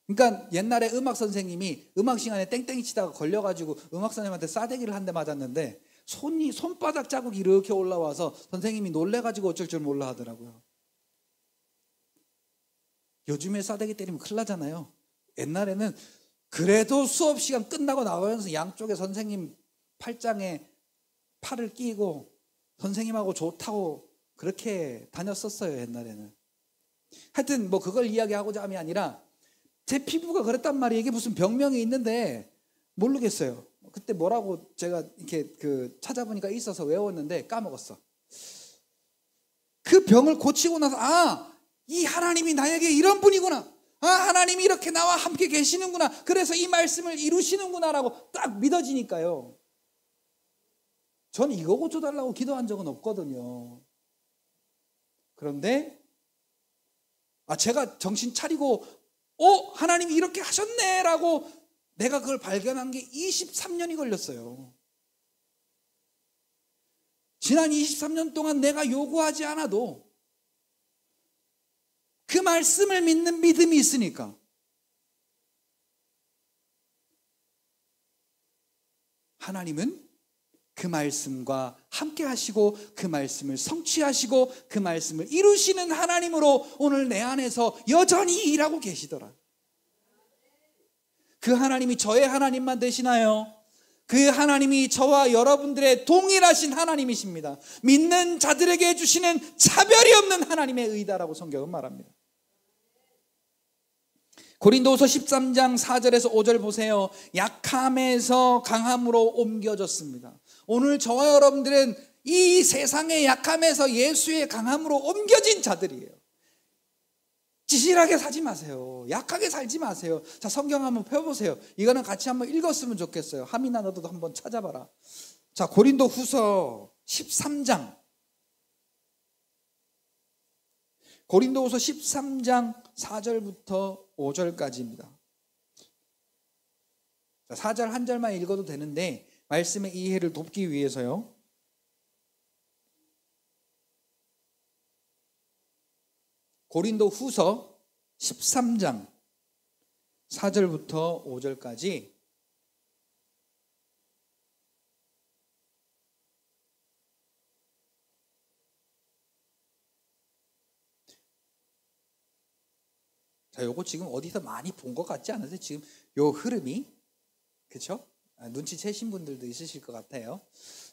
그러니까 옛날에 음악 선생님이 음악 시간에 땡땡이 치다가 걸려가지고 음악 선생님한테 싸대기를 한 대 맞았는데 손바닥 자국이 이렇게 올라와서 선생님이 놀래가지고 어쩔 줄 몰라 하더라고요. 요즘에 싸대기 때리면 큰일 나잖아요. 옛날에는 그래도 수업 시간 끝나고 나오면서 양쪽에 선생님 팔짱에 팔을 끼고 선생님하고 좋다고 그렇게 다녔었어요, 옛날에는. 하여튼 뭐 그걸 이야기하고자 함이 아니라 제 피부가 그랬단 말이에요. 이게 무슨 병명이 있는데 모르겠어요. 그때 뭐라고 제가 이렇게 찾아보니까 있어서 외웠는데 까먹었어. 그 병을 고치고 나서 이 하나님이 나에게 이런 분이구나. 하나님이 이렇게 나와 함께 계시는구나. 그래서 이 말씀을 이루시는구나라고 딱 믿어지니까요. 전 이거 고쳐달라고 기도한 적은 없거든요. 그런데 제가 정신 차리고 하나님이 이렇게 하셨네라고 내가 그걸 발견한 게 23년이 걸렸어요. 지난 23년 동안 내가 요구하지 않아도 그 말씀을 믿는 믿음이 있으니까 하나님은 그 말씀과 함께 하시고 그 말씀을 성취하시고 그 말씀을 이루시는 하나님으로 오늘 내 안에서 여전히 일하고 계시더라. 그 하나님이 저의 하나님만 되시나요? 그 하나님이 저와 여러분들의 동일하신 하나님이십니다. 믿는 자들에게 주시는 차별이 없는 하나님의 의다라고 성경은 말합니다. 고린도후서 13장 4절에서 5절 보세요. 약함에서 강함으로 옮겨졌습니다. 오늘 저와 여러분들은 이 세상의 약함에서 예수의 강함으로 옮겨진 자들이에요. 지질하게 살지 마세요. 약하게 살지 마세요. 자, 성경 한번 펴보세요. 이거는 같이 한번 읽었으면 좋겠어요. 하민아, 너도 한번 찾아봐라. 자, 고린도후서 13장. 고린도후서 13장 4절부터 5절까지입니다. 4절 한 절만 읽어도 되는데 말씀의 이해를 돕기 위해서요. 고린도후서 13장 4절부터 5절까지 자, 요거 지금 어디서 많이 본 것 같지 않으세요? 지금 요 흐름이, 그렇죠? 눈치채신 분들도 있으실 것 같아요.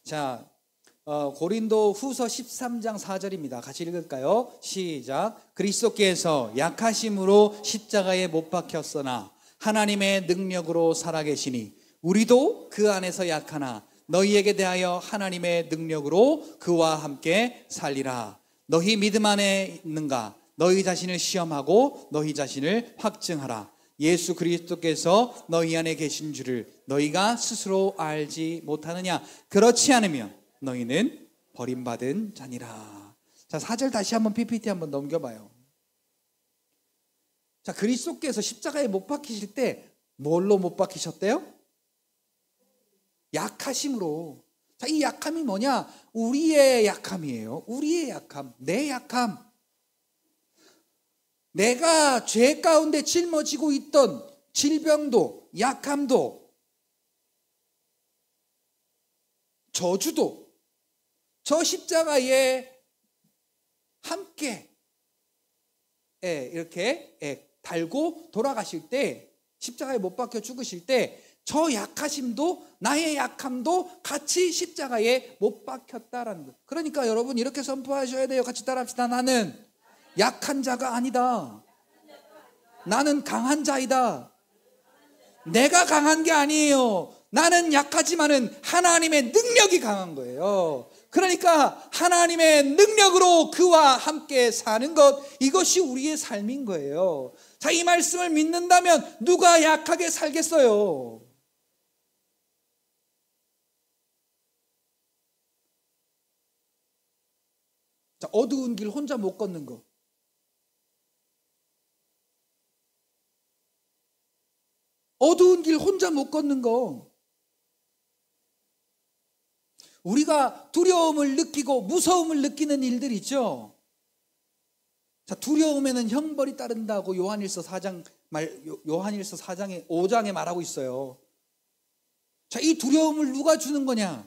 자, 고린도 후서 13장 4절입니다. 같이 읽을까요? 시작. 그리스도께서 약하심으로 십자가에 못 박혔으나 하나님의 능력으로 살아계시니 우리도 그 안에서 약하나 너희에게 대하여 하나님의 능력으로 그와 함께 살리라. 너희 믿음 안에 있는가? 너희 자신을 시험하고 너희 자신을 확증하라. 예수 그리스도께서 너희 안에 계신 줄을 너희가 스스로 알지 못하느냐? 그렇지 않으면 너희는 버림받은 자니라. 자, 4절 다시 한번 PPT 한번 넘겨봐요. 자, 그리스도께서 십자가에 못 박히실 때 뭘로 못 박히셨대요? 약하심으로. 자, 이 약함이 뭐냐? 우리의 약함이에요. 우리의 약함, 내 약함. 내가 죄 가운데 짊어지고 있던 질병도, 약함도, 저주도 저 십자가에 함께 이렇게 달고 돌아가실 때, 십자가에 못 박혀 죽으실 때 저 약하심도 나의 약함도 같이 십자가에 못 박혔다라는 거예요. 그러니까 여러분 이렇게 선포하셔야 돼요. 같이 따라합시다. 나는 약한 자가 아니다. 나는 강한 자이다. 내가 강한 게 아니에요. 나는 약하지만은 하나님의 능력이 강한 거예요. 그러니까 하나님의 능력으로 그와 함께 사는 것, 이것이 우리의 삶인 거예요. 자, 이 말씀을 믿는다면 누가 약하게 살겠어요? 자, 어두운 길 혼자 못 걷는 거. 어두운 길 혼자 못 걷는 거. 우리가 두려움을 느끼고 무서움을 느끼는 일들 있죠. 자, 두려움에는 형벌이 따른다고 요한일서 4장에 5장에 말하고 있어요. 자, 이 두려움을 누가 주는 거냐?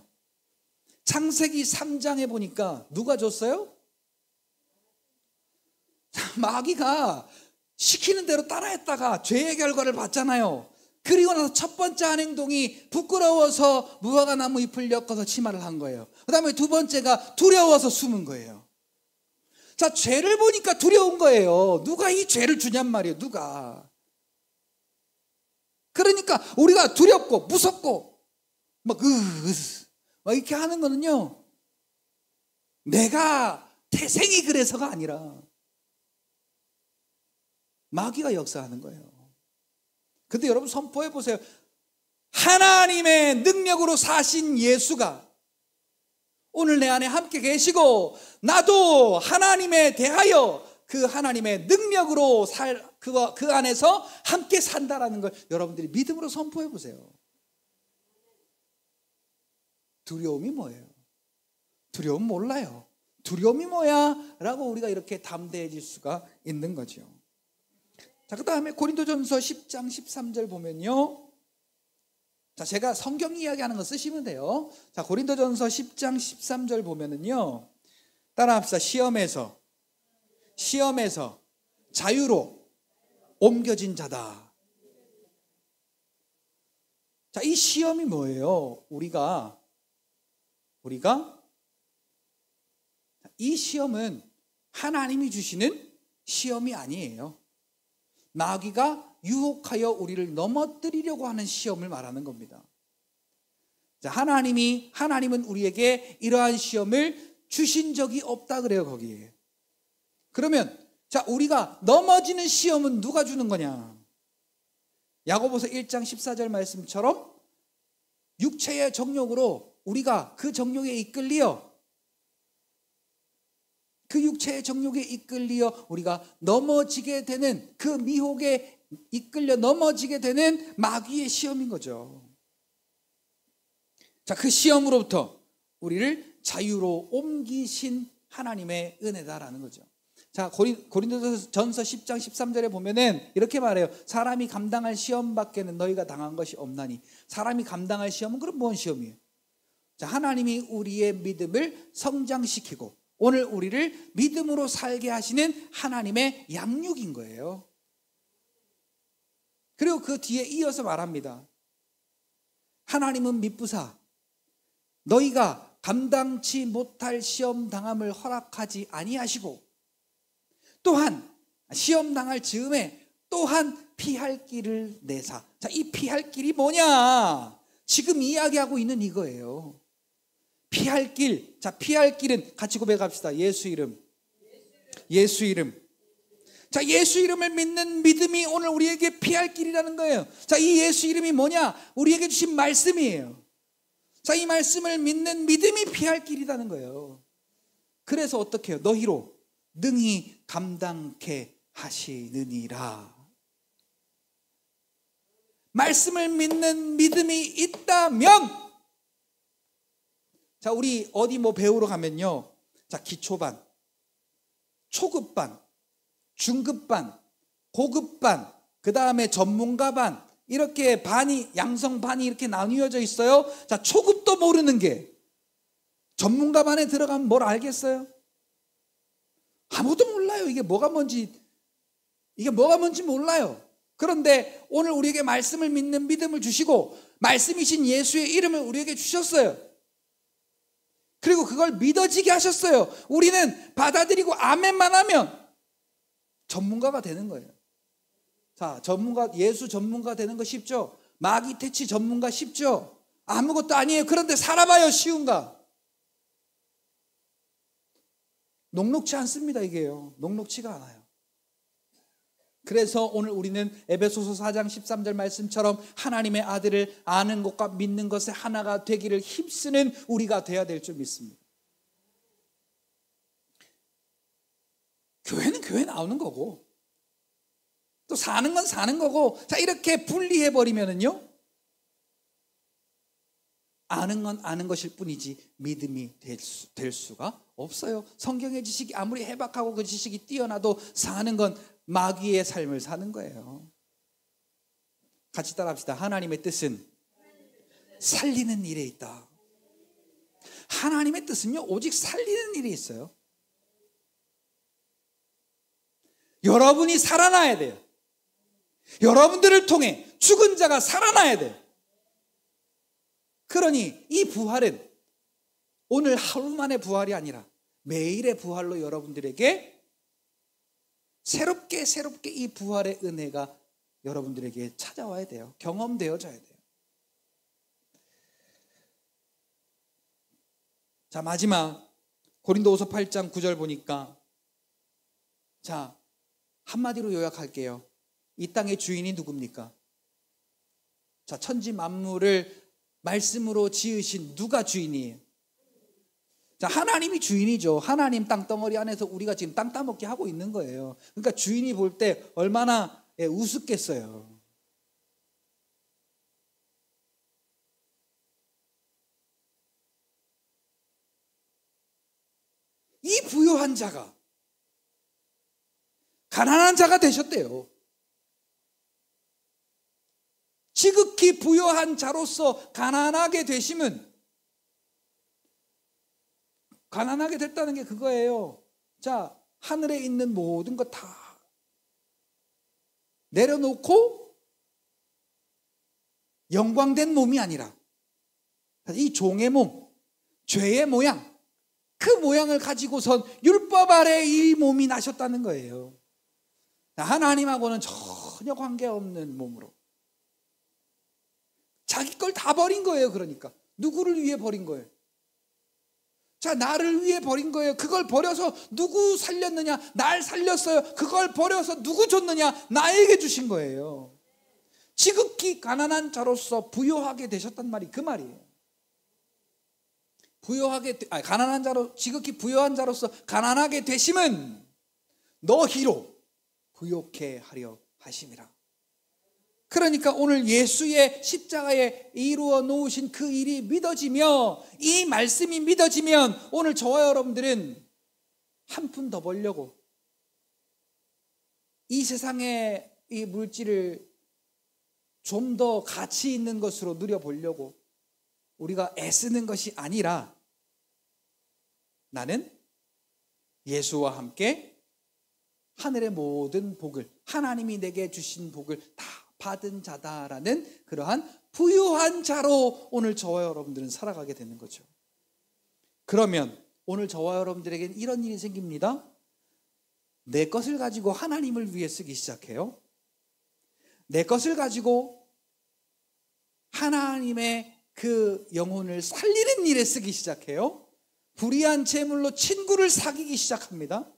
창세기 3장에 보니까 누가 줬어요? 자, 마귀가 시키는 대로 따라했다가 죄의 결과를 봤잖아요. 그리고 나서 첫 번째 한 행동이 부끄러워서 무화과 나무 잎을 엮어서 치마를 한 거예요. 그 다음에 두 번째가 두려워서 숨은 거예요. 자, 죄를 보니까 두려운 거예요. 누가 이 죄를 주냔 말이에요. 누가. 그러니까 우리가 두렵고 무섭고 막 이렇게 하는 거는요, 내가 태생이 그래서가 아니라 마귀가 역사하는 거예요. 근데 여러분 선포해 보세요. 하나님의 능력으로 사신 예수가 오늘 내 안에 함께 계시고, 나도 하나님에 대하여 그 하나님의 능력으로 그 안에서 함께 산다라는 걸 여러분들이 믿음으로 선포해 보세요. 두려움이 뭐예요? 두려움 몰라요. 두려움이 뭐야? 라고 우리가 이렇게 담대해질 수가 있는 거죠. 자, 그 다음에 고린도전서 10장 13절 보면요. 자, 제가 성경 이야기하는 거 쓰시면 돼요. 자, 고린도전서 10장 13절 보면은요. 따라합시다. 시험에서 자유로 옮겨진 자다. 자, 이 시험이 뭐예요? 우리가 이 시험은 하나님이 주시는 시험이 아니에요. 마귀가 유혹하여 우리를 넘어뜨리려고 하는 시험을 말하는 겁니다. 자, 하나님은 우리에게 이러한 시험을 주신 적이 없다 그래요, 거기에. 그러면 자, 우리가 넘어지는 시험은 누가 주는 거냐? 야고보서 1장 14절 말씀처럼 육체의 정욕으로 우리가 그 정욕에 이끌리어 우리가 넘어지게 되는, 그 미혹에 이끌려 넘어지게 되는 마귀의 시험인 거죠. 자, 그 시험으로부터 우리를 자유로 옮기신 하나님의 은혜다라는 거죠. 자, 고린도전서 10장 13절에 보면은 이렇게 말해요. 사람이 감당할 시험 밖에는 너희가 당한 것이 없나니. 사람이 감당할 시험은 그럼 뭔 시험이에요? 자, 하나님이 우리의 믿음을 성장시키고 오늘 우리를 믿음으로 살게 하시는 하나님의 양육인 거예요. 그리고 그 뒤에 이어서 말합니다. 하나님은 미쁘사 너희가 감당치 못할 시험 당함을 허락하지 아니하시고 또한 시험 당할 즈음에 또한 피할 길을 내사. 자, 이 피할 길이 뭐냐? 지금 이야기하고 있는 이거예요. 피할 길. 자, 피할 길은 같이 고백합시다. 예수 이름. 예수 이름. 자, 예수 이름을 믿는 믿음이 오늘 우리에게 피할 길이라는 거예요. 자, 이 예수 이름이 뭐냐? 우리에게 주신 말씀이에요. 자, 이 말씀을 믿는 믿음이 피할 길이라는 거예요. 그래서 어떻게 해요? 너희로 능히 감당케 하시느니라. 말씀을 믿는 믿음이 있다면, 자, 우리 어디 뭐 배우러 가면요, 자, 기초반, 초급반, 중급반, 고급반, 그 다음에 전문가반, 이렇게 반이, 양성반이 이렇게 나뉘어져 있어요. 자, 초급도 모르는 게 전문가반에 들어가면 뭘 알겠어요? 아무도 몰라요. 이게 뭐가 뭔지 몰라요. 그런데 오늘 우리에게 말씀을 믿는 믿음을 주시고 말씀이신 예수의 이름을 우리에게 주셨어요. 그리고 그걸 믿어지게 하셨어요. 우리는 받아들이고 아멘만 하면 전문가가 되는 거예요. 자, 예수 전문가 되는 거 쉽죠? 마귀 퇴치 전문가 쉽죠? 아무것도 아니에요. 그런데 살아봐요, 쉬운가? 녹록치 않습니다, 이게요. 녹록치가 않아요. 그래서 오늘 우리는 에베소서 4장 13절 말씀처럼 하나님의 아들을 아는 것과 믿는 것에 하나가 되기를 힘쓰는 우리가 돼야 될 줄 믿습니다. 교회는 교회 나오는 거고 또 사는 건 사는 거고, 자, 이렇게 분리해버리면은요, 아는 건 아는 것일 뿐이지 믿음이 될 수가 없어요. 성경의 지식이 아무리 해박하고 그 지식이 뛰어나도 사는 건 마귀의 삶을 사는 거예요. 같이 따라합시다. 하나님의 뜻은 살리는 일에 있다. 하나님의 뜻은요, 오직 살리는 일이 있어요. 여러분이 살아나야 돼요. 여러분들을 통해 죽은 자가 살아나야 돼요. 그러니 이 부활은 오늘 하루 만의 부활이 아니라 매일의 부활로 여러분들에게 새롭게 이 부활의 은혜가 여러분들에게 찾아와야 돼요. 경험되어져야 돼요. 자, 마지막 고린도후서 8장 9절 보니까, 자, 한마디로 요약할게요. 이 땅의 주인이 누굽니까? 자, 천지 만물을 말씀으로 지으신 누가 주인이에요? 자, 하나님이 주인이죠. 하나님 땅덩어리 안에서 우리가 지금 땅 따먹게 하고 있는 거예요. 그러니까 주인이 볼 때 얼마나 우습겠어요. 이 부요한 자가 가난한 자가 되셨대요. 지극히 부요한 자로서 가난하게 되심은, 가난하게 됐다는 게 그거예요. 자, 하늘에 있는 모든 것 다 내려놓고 영광된 몸이 아니라 이 종의 몸, 죄의 모양, 그 모양을 가지고선 율법 아래 이 몸이 나셨다는 거예요. 하나님하고는 전혀 관계없는 몸으로 자기 걸 다 버린 거예요. 그러니까 누구를 위해 버린 거예요? 자, 나를 위해 버린 거예요. 그걸 버려서 누구 살렸느냐? 날 살렸어요. 그걸 버려서 누구 줬느냐? 나에게 주신 거예요. 지극히 가난한 자로서 부요하게 되셨단 말이 그 말이에요. 가난한 자로, 지극히 부요한 자로서 가난하게 되심은 너희로 부요케 하려 하심이라. 그러니까 오늘 예수의 십자가에 이루어 놓으신 그 일이 믿어지며, 이 말씀이 믿어지면 오늘 저와 여러분들은 한 푼 더 벌려고 이 세상의 이 물질을 좀 더 가치 있는 것으로 누려보려고 우리가 애쓰는 것이 아니라, 나는 예수와 함께 하늘의 모든 복을, 하나님이 내게 주신 복을 다 받은 자다라는 그러한 부유한 자로 오늘 저와 여러분들은 살아가게 되는 거죠. 그러면 오늘 저와 여러분들에게는 이런 일이 생깁니다. 내 것을 가지고 하나님을 위해 쓰기 시작해요. 내 것을 가지고 하나님의 그 영혼을 살리는 일에 쓰기 시작해요. 불의한 재물로 친구를 사귀기 시작합니다.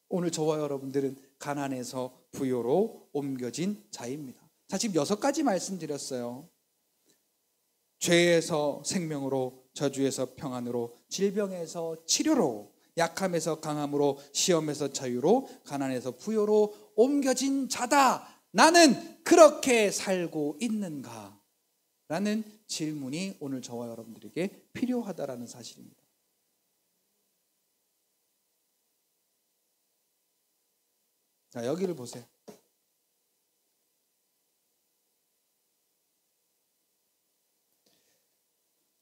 오늘 저와 여러분들은 가난에서 부요로 옮겨진 자입니다. 자, 지금 6가지 말씀드렸어요. 죄에서 생명으로, 저주에서 평안으로, 질병에서 치료로, 약함에서 강함으로, 시험에서 자유로, 가난에서 부요로 옮겨진 자다. 나는 그렇게 살고 있는가? 라는 질문이 오늘 저와 여러분들에게 필요하다라는 사실입니다. 자, 여기를 보세요.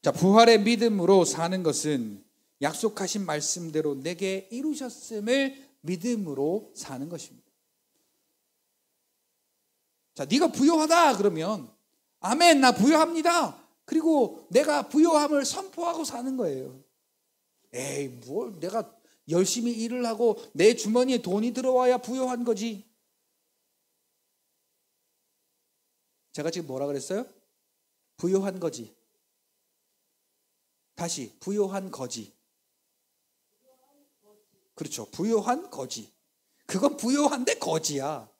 자, 부활의 믿음으로 사는 것은 약속하신 말씀대로 내게 이루셨음을 믿음으로 사는 것입니다. 자, 네가 부요하다 그러면 아멘, 나 부요합니다. 그리고 내가 부요함을 선포하고 사는 거예요. 에이, 뭘 내가 열심히 일을 하고 내 주머니에 돈이 들어와야 부요한 거지. 제가 지금 뭐라 그랬어요? 부요한 거지. 다시, 부요한 거지. 그렇죠. 부요한 거지. 그건 부요한데 거지야.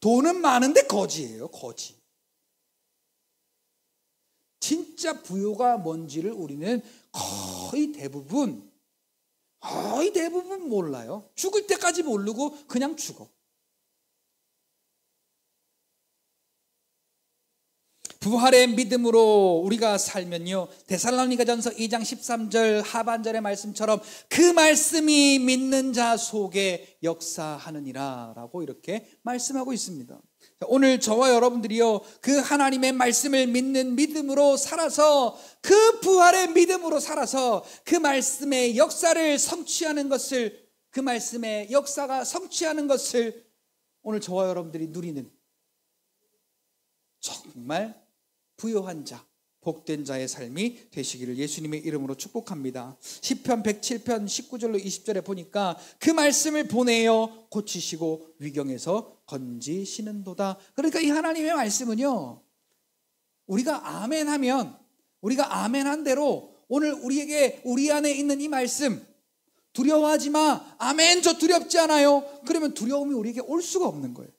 돈은 많은데 거지예요. 거지. 진짜 부요가 뭔지를 우리는 거의 대부분 몰라요. 죽을 때까지 모르고 그냥 죽어. 부활의 믿음으로 우리가 살면요, 데살로니가전서 2장 13절 하반절의 말씀처럼 그 말씀이 믿는 자 속에 역사하느니라 라고 이렇게 말씀하고 있습니다. 오늘 저와 여러분들이요, 그 하나님의 말씀을 믿는 믿음으로 살아서, 그 부활의 믿음으로 살아서 그 말씀의 역사를 성취하는 것을, 그 말씀의 역사가 성취하는 것을 오늘 저와 여러분들이 누리는 정말 부요한 자, 복된 자의 삶이 되시기를 예수님의 이름으로 축복합니다. 시편 107편 19절로 20절에 보니까 그 말씀을 보내어 고치시고 위경에서 건지시는도다. 그러니까 이 하나님의 말씀은요, 우리가 아멘하면, 우리가 아멘한 대로 오늘 우리에게, 우리 안에 있는 이 말씀, 두려워하지 마. 아멘, 저 두렵지 않아요. 그러면 두려움이 우리에게 올 수가 없는 거예요.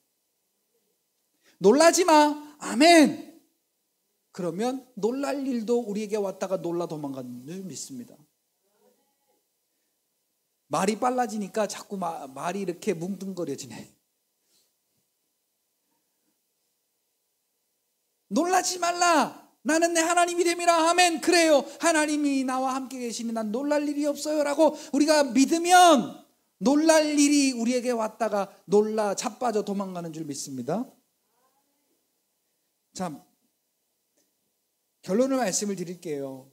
놀라지 마. 아멘. 그러면 놀랄 일도 우리에게 왔다가 놀라 도망가는 줄 믿습니다. 말이 빨라지니까 자꾸 말이 이렇게 뭉뚱거려지네. 놀라지 말라. 나는 내 하나님이 됨이라. 아멘. 그래요. 하나님이 나와 함께 계시니 난 놀랄 일이 없어요 라고 우리가 믿으면 놀랄 일이 우리에게 왔다가 놀라 자빠져 도망가는 줄 믿습니다. 참, 결론을 말씀을 드릴게요.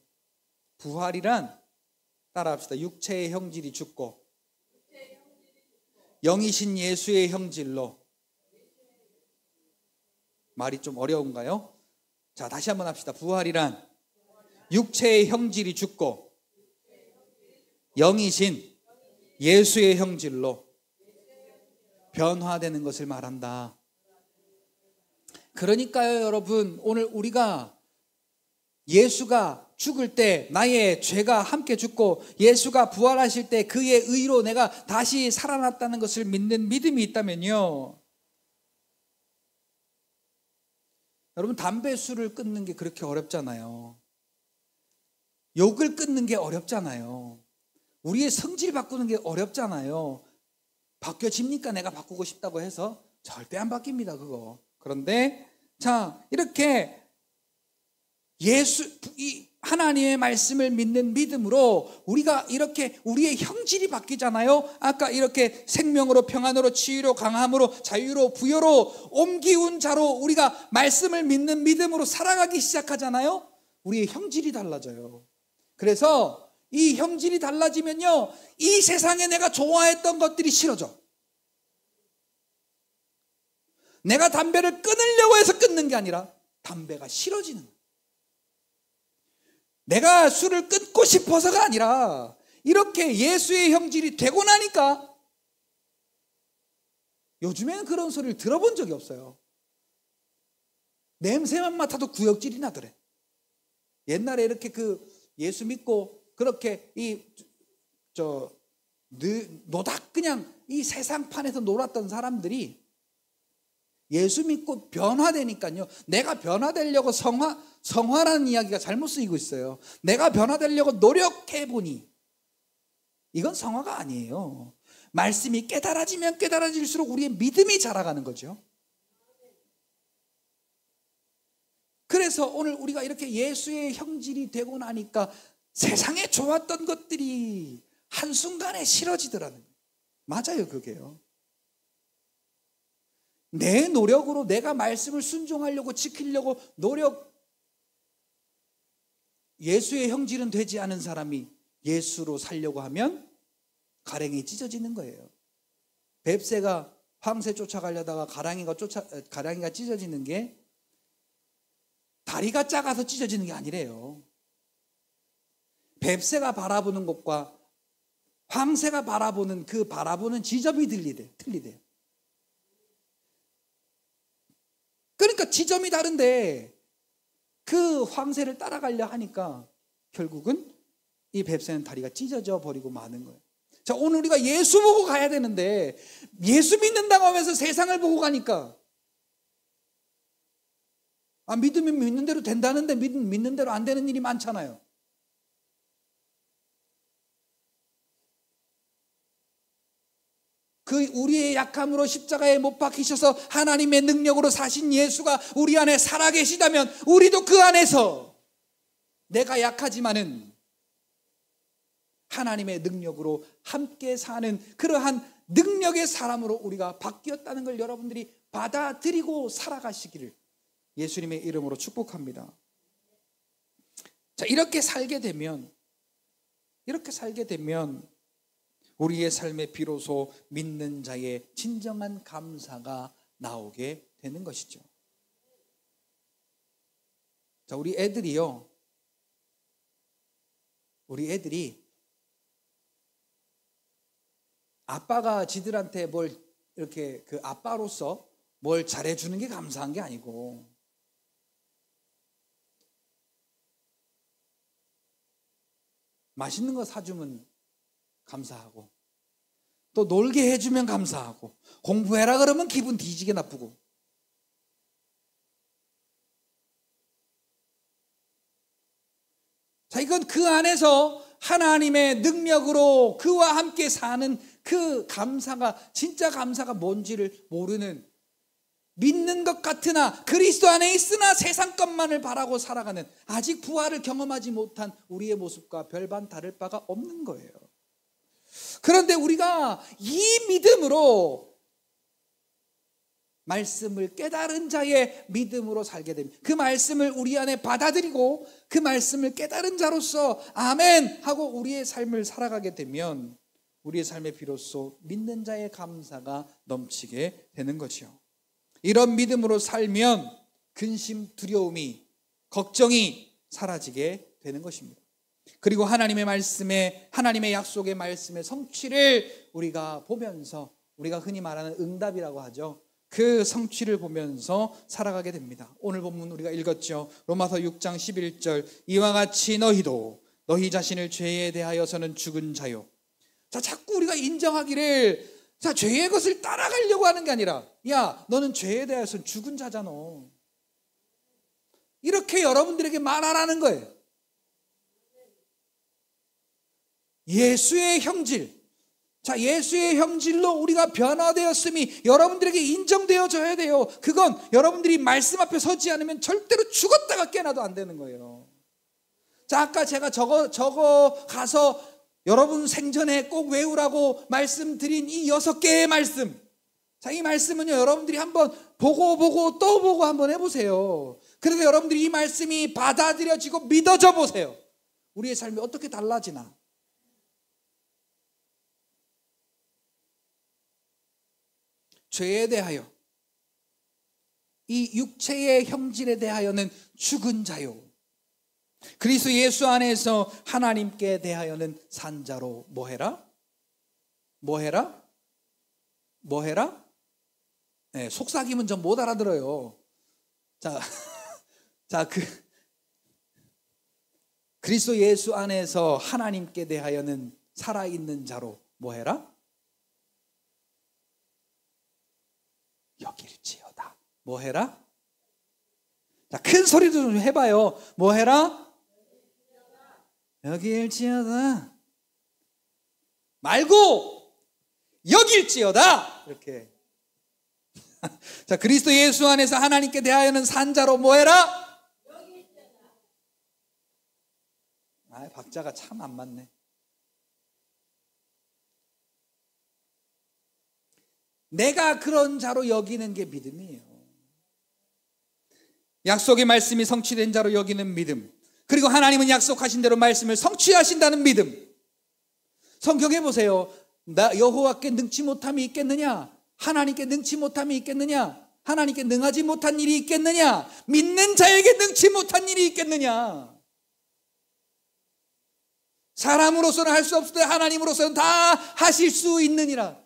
부활이란, 따라합시다. 육체의 형질이 죽고 영이신 예수의 형질로. 말이 좀 어려운가요? 자, 다시 한번 합시다. 부활이란 육체의 형질이 죽고 영이신 예수의 형질로 변화되는 것을 말한다. 그러니까요, 여러분, 오늘 우리가 예수가 죽을 때 나의 죄가 함께 죽고 예수가 부활하실 때 그의 의로 내가 다시 살아났다는 것을 믿는 믿음이 있다면요, 여러분, 담배 술을 끊는 게 그렇게 어렵잖아요. 욕을 끊는 게 어렵잖아요. 우리의 성질 바꾸는 게 어렵잖아요. 바뀌어집니까? 내가 바꾸고 싶다고 해서 절대 안 바뀝니다, 그거. 그런데 자, 이렇게 이 하나님의 말씀을 믿는 믿음으로 우리가 이렇게 우리의 형질이 바뀌잖아요. 아까 이렇게 생명으로, 평안으로, 치유로, 강함으로, 자유로, 부여로 옮기운 자로 우리가 말씀을 믿는 믿음으로 살아가기 시작하잖아요. 우리의 형질이 달라져요. 그래서 이 형질이 달라지면요, 이 세상에 내가 좋아했던 것들이 싫어져. 내가 담배를 끊으려고 해서 끊는 게 아니라 담배가 싫어지는 거예요. 내가 술을 끊고 싶어서가 아니라 이렇게 예수의 형질이 되고 나니까, 요즘에는 그런 소리를 들어본 적이 없어요. 냄새만 맡아도 구역질이 나더래. 옛날에 이렇게 예수 믿고 그렇게 노닥 그냥 이 세상판에서 놀았던 사람들이 예수 믿고 변화되니까요, 내가 변화되려고 성화라는 이야기가 잘못 쓰이고 있어요. 내가 변화되려고 노력해보니 이건 성화가 아니에요. 말씀이 깨달아지면 깨달아질수록 우리의 믿음이 자라가는 거죠. 그래서 오늘 우리가 이렇게 예수의 형질이 되고 나니까 세상에 좋았던 것들이 한순간에 싫어지더라는 거예요. 맞아요, 그게요. 내 노력으로 내가 말씀을 순종하려고 지키려고 예수의 형질은 되지 않은 사람이 예수로 살려고 하면 가랭이 찢어지는 거예요. 뱁새가 황새 쫓아가려다가 가랑이가 찢어지는 게 다리가 작아서 찢어지는 게 아니래요. 뱁새가 바라보는 것과 황새가 바라보는 바라보는 지점이 틀리대요. 그러니까 지점이 다른데 그 황새를 따라가려 하니까 결국은 이 뱁새는 다리가 찢어져 버리고 마는 거예요. 자, 오늘 우리가 예수 보고 가야 되는데 예수 믿는다고 하면서 세상을 보고 가니까 믿으면 믿는 대로 된다는데 믿는 대로 안 되는 일이 많잖아요. 우리의 약함으로 십자가에 못 박히셔서 하나님의 능력으로 사신 예수가 우리 안에 살아계시다면 우리도 그 안에서 내가 약하지만은 하나님의 능력으로 함께 사는 그러한 능력의 사람으로 우리가 바뀌었다는 걸 여러분들이 받아들이고 살아가시기를 예수님의 이름으로 축복합니다. 자, 이렇게 살게 되면 우리의 삶에 비로소 믿는 자의 진정한 감사가 나오게 되는 것이죠. 자, 우리 애들이 아빠가 지들한테 뭘 이렇게 아빠로서 뭘 잘해주는 게 감사한 게 아니고, 맛있는 거 사주면 감사하고, 또 놀게 해주면 감사하고, 공부해라 그러면 기분 뒤지게 나쁘고. 자, 이건 그 안에서 하나님의 능력으로 그와 함께 사는 그 감사가, 진짜 감사가 뭔지를 모르는, 믿는 것 같으나 그리스도 안에 있으나 세상 것만을 바라고 살아가는, 아직 부활을 경험하지 못한 우리의 모습과 별반 다를 바가 없는 거예요. 그런데 우리가 이 믿음으로, 말씀을 깨달은 자의 믿음으로 살게 됩니다. 그 말씀을 우리 안에 받아들이고 그 말씀을 깨달은 자로서 아멘 하고 우리의 삶을 살아가게 되면 우리의 삶에 비로소 믿는 자의 감사가 넘치게 되는 거죠. 이런 믿음으로 살면 근심, 두려움이, 걱정이 사라지게 되는 것입니다. 그리고 하나님의 말씀에, 하나님의 약속의 말씀의 성취를 우리가 보면서, 우리가 흔히 말하는 응답이라고 하죠. 그 성취를 보면서 살아가게 됩니다. 오늘 본문 우리가 읽었죠. 로마서 6장 11절, 이와 같이 너희도 너희 자신을 죄에 대하여서는 죽은 자요. 자, 자꾸 우리가 인정하기를, 자, 죄의 것을 따라가려고 하는 게 아니라, 야, 너는 죄에 대해서는 죽은 자잖아, 이렇게 여러분들에게 말하라는 거예요. 예수의 형질, 자, 예수의 형질로 우리가 변화되었음이 여러분들에게 인정되어져야 돼요. 그건 여러분들이 말씀 앞에 서지 않으면 절대로 죽었다가 깨나도 안 되는 거예요. 자, 아까 제가 적어 가서 여러분 생전에 꼭 외우라고 말씀드린 이 6개의 말씀, 자, 이 말씀은요, 여러분들이 한번 보고 또 보고 한번 해보세요. 그래서 여러분들이 이 말씀이 받아들여지고 믿어져 보세요. 우리의 삶이 어떻게 달라지나. 죄에 대하여, 이 육체의 형질에 대하여는 죽은 자요, 그리스도 예수 안에서 하나님께 대하여는 산 자로 뭐해라? 뭐해라? 뭐해라? 네, 속삭이면 좀 못 알아들어요. 자, 그리스도 예수 안에서 하나님께 대하여는 살아있는 자로 뭐해라? 여길지어다. 뭐해라? 자, 큰 소리도 좀 해봐요. 뭐해라? 여길지어다. 말고 여길지어다. 이렇게. 자, 그리스도 예수 안에서 하나님께 대하여는 산 자로 뭐해라? 아, 박자가 참 안 맞네. 내가 그런 자로 여기는 게 믿음이에요. 약속의 말씀이 성취된 자로 여기는 믿음, 그리고 하나님은 약속하신 대로 말씀을 성취하신다는 믿음. 성경에 보세요. 여호와께 능치 못함이 있겠느냐? 하나님께 능치 못함이 있겠느냐? 하나님께 능하지 못한 일이 있겠느냐? 믿는 자에게 능치 못한 일이 있겠느냐? 사람으로서는 할 수 없을 때 하나님으로서는 다 하실 수 있느니라.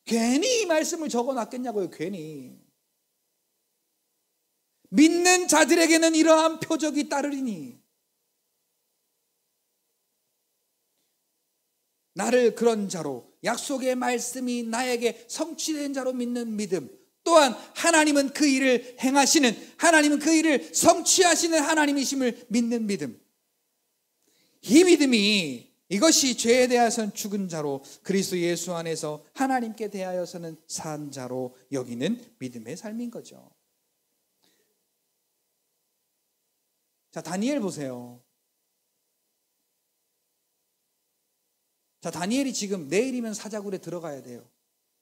괜히 이 말씀을 적어놨겠냐고요. 괜히. 믿는 자들에게는 이러한 표적이 따르리니. 나를 그런 자로, 약속의 말씀이 나에게 성취된 자로 믿는 믿음, 또한 하나님은 그 일을 행하시는, 하나님은 그 일을 성취하시는 하나님이심을 믿는 믿음. 이 믿음이, 이것이 죄에 대하여서는 죽은 자로, 그리스도 예수 안에서 하나님께 대하여서는 산 자로 여기는 믿음의 삶인 거죠. 자, 다니엘 보세요. 자, 다니엘이 지금 내일이면 사자굴에 들어가야 돼요.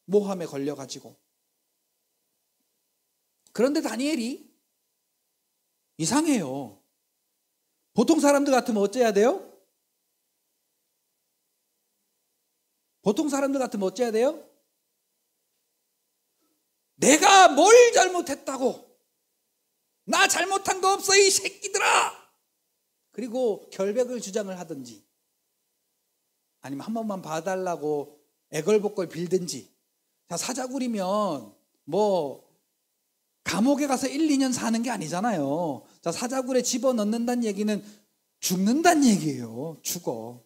모함에 걸려가지고. 그런데 다니엘이 이상해요. 보통 사람들 같으면 어째야 돼요? 보통 사람들 같으면 어째야 돼요? 내가 뭘 잘못했다고? 나 잘못한 거 없어 이 새끼들아! 그리고 결백을 주장을 하든지, 아니면 한 번만 봐달라고 애걸복걸 빌든지. 자, 사자굴이면 뭐 감옥에 가서 1, 2년 사는 게 아니잖아요. 자, 사자굴에 집어넣는다는 얘기는 죽는다는 얘기예요. 죽어.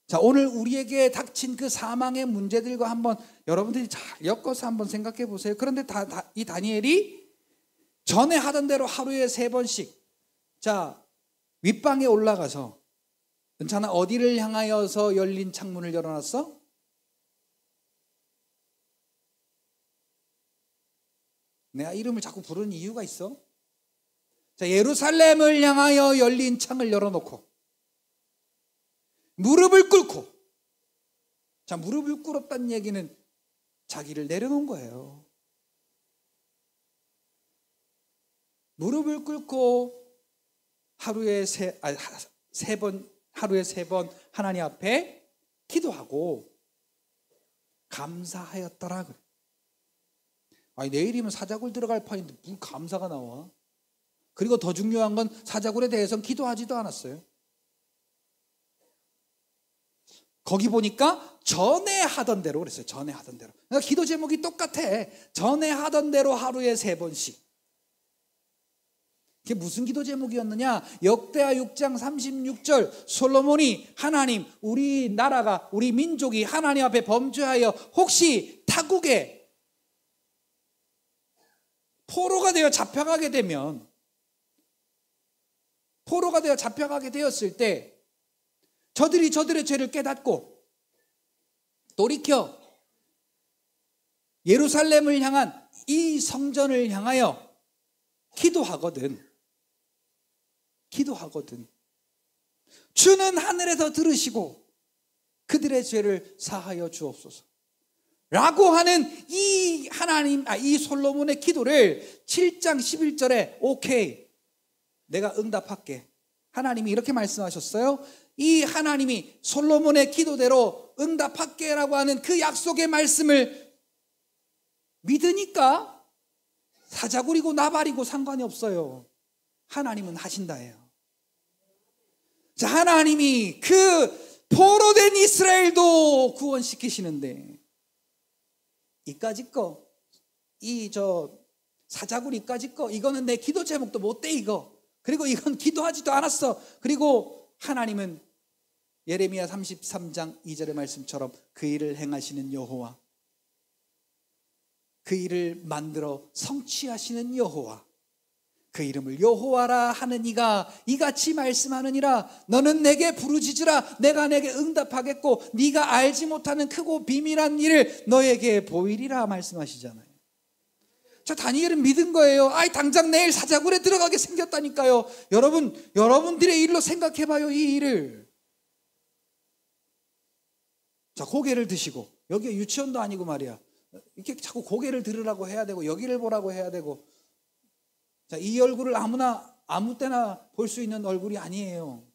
자, 오늘 우리에게 닥친 그 사망의 문제들과 한번 여러분들이 잘 엮어서 한번 생각해 보세요. 그런데 이 다니엘이 전에 하던 대로 하루에 3번씩, 자, 윗방에 올라가서, 괜찮아? 어디를 향하여서 열린 창문을 열어놨어? 내가 이름을 자꾸 부르는 이유가 있어. 자, 예루살렘을 향하여 열린 창을 열어놓고 무릎을 꿇고, 자, 무릎을 꿇었다는 얘기는 자기를 내려놓은 거예요. 무릎을 꿇고 하루에 하루에 3번 하나님 앞에 기도하고 감사하였더라 그래. 아니, 내일이면 사자굴 들어갈 판인데 무슨 감사가 나와? 그리고 더 중요한 건 사자굴에 대해서는 기도하지도 않았어요. 거기 보니까 전에 하던 대로 그랬어요. 전에 하던 대로. 그러니까 기도 제목이 똑같아. 전에 하던 대로 하루에 3번씩. 그게 무슨 기도 제목이었느냐? 역대하 6장 36절, 솔로몬이 하나님, 우리 나라가, 우리 민족이 하나님 앞에 범죄하여 혹시 타국에 포로가 되어 잡혀가게 되었을 때 저들이 저들의 죄를 깨닫고 돌이켜 예루살렘을 향한 이 성전을 향하여 기도하거든. 주는 하늘에서 들으시고 그들의 죄를 사하여 주옵소서 라고 하는 이 이 솔로몬의 기도를 7장 11절에 오케이, 내가 응답할게. 하나님이 이렇게 말씀하셨어요. 이 하나님이 솔로몬의 기도대로 응답할게라고 하는 그 약속의 말씀을 믿으니까 사자굴이고 나발이고 상관이 없어요. 하나님은 하신다예요. 자, 하나님이 그 포로된 이스라엘도 구원시키시는데 이까짓 거, 사자굴 이까짓 거, 이거는 내 기도 제목도 못 돼 이거. 그리고 이건 기도하지도 않았어. 그리고 하나님은 예레미야 33장 2절의 말씀처럼 그 일을 행하시는 여호와, 그 일을 만들어 성취하시는 여호와, 그 이름을 여호와라 하는 이가 이같이 말씀하느니라. 너는 내게 부르짖으라. 내가 내게 응답하겠고 네가 알지 못하는 크고 비밀한 일을 너에게 보이리라 말씀하시잖아요. 자, 다니엘은 믿은 거예요. 당장 내일 사자굴에 들어가게 생겼다니까요. 여러분들의 일로 생각해봐요, 이 일을. 자, 고개를 드시고, 여기에 유치원도 아니고 말이야. 이렇게 자꾸 고개를 들으라고 해야 되고, 여기를 보라고 해야 되고. 자, 이 얼굴을 아무 때나 볼 수 있는 얼굴이 아니에요.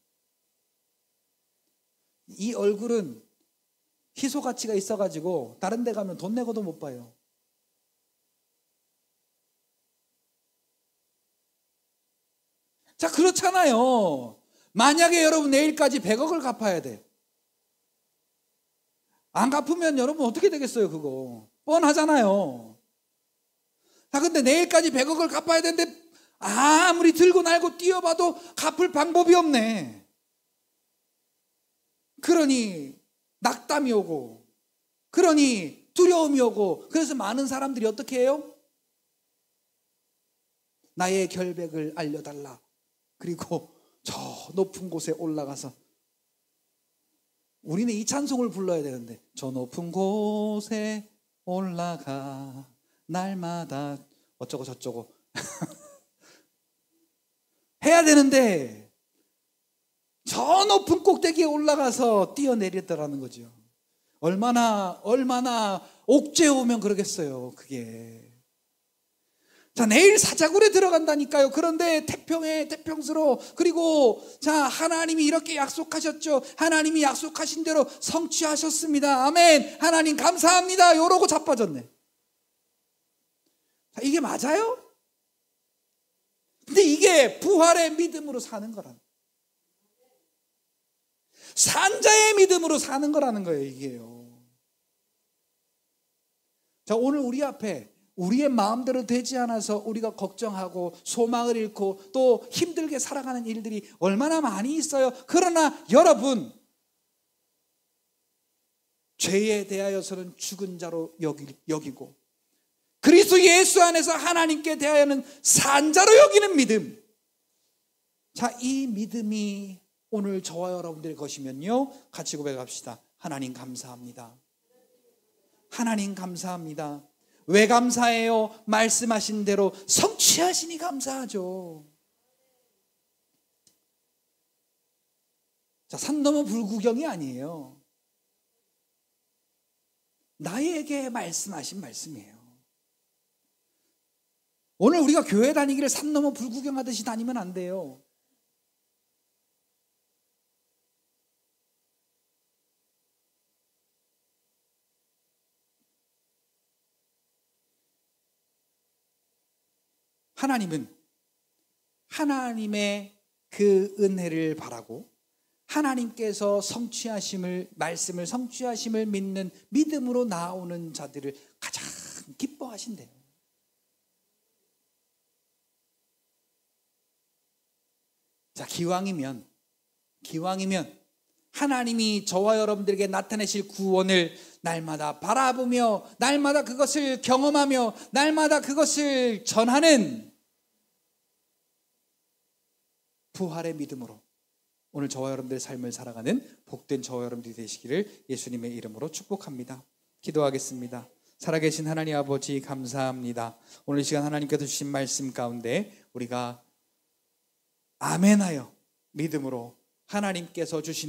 이 얼굴은 희소 가치가 있어가지고, 다른 데 가면 돈 내고도 못 봐요. 자, 그렇잖아요. 만약에 여러분 내일까지 100억을 갚아야 돼. 안 갚으면 여러분 어떻게 되겠어요, 그거? 뻔하잖아요. 자, 근데 내일까지 100억을 갚아야 되는데 아무리 들고 날고 뛰어봐도 갚을 방법이 없네. 그러니 낙담이 오고, 그러니 두려움이 오고, 그래서 많은 사람들이 어떻게 해요? 나의 결백을 알려달라. 그리고 저 높은 곳에 올라가서, 우리는 이 찬송을 불러야 되는데, 저 높은 곳에 올라가 날마다 어쩌고 저쩌고 해야 되는데 저 높은 꼭대기에 올라가서 뛰어내렸다라는 거죠. 얼마나 옥죄 오면 그러겠어요, 그게. 자, 내일 사자굴에 들어간다니까요. 그런데 태평스러워. 그리고 자, 하나님이 이렇게 약속하셨죠. 하나님이 약속하신 대로 성취하셨습니다. 아멘. 하나님 감사합니다. 이러고 자빠졌네. 자, 이게 맞아요? 근데 이게 부활의 믿음으로 사는 거라는, 산자의 믿음으로 사는 거라는 거예요, 이게요. 자, 오늘 우리 앞에 우리의 마음대로 되지 않아서 우리가 걱정하고 소망을 잃고 또 힘들게 살아가는 일들이 얼마나 많이 있어요. 그러나 여러분, 죄에 대하여서는 죽은 자로 여기고 그리스도 예수 안에서 하나님께 대하여는 산 자로 여기는 믿음. 자, 이 믿음이 오늘 저와 여러분들의 것이면요, 같이 고백합시다. 하나님 감사합니다. 하나님 감사합니다. 왜 감사해요? 말씀하신 대로 성취하시니 감사하죠. 자, 산 넘어 불구경이 아니에요. 나에게 말씀하신 말씀이에요. 오늘 우리가 교회 다니기를 산 넘어 불구경하듯이 다니면 안 돼요. 하나님은 하나님의 그 은혜를 바라고 하나님께서 말씀을 성취하심을 믿는 믿음으로 나오는 자들을 가장 기뻐하신대요. 자, 기왕이면 하나님이 저와 여러분들에게 나타내실 구원을 날마다 바라보며 날마다 그것을 경험하며 날마다 그것을 전하는 부활의 믿음으로 오늘 저와 여러분들의 삶을 살아가는 복된 저와 여러분들이 되시기를 예수님의 이름으로 축복합니다. 기도하겠습니다. 살아계신 하나님 아버지 감사합니다. 오늘 이 시간 하나님께서 주신 말씀 가운데 우리가 아멘하여 믿음으로 하나님께서 주신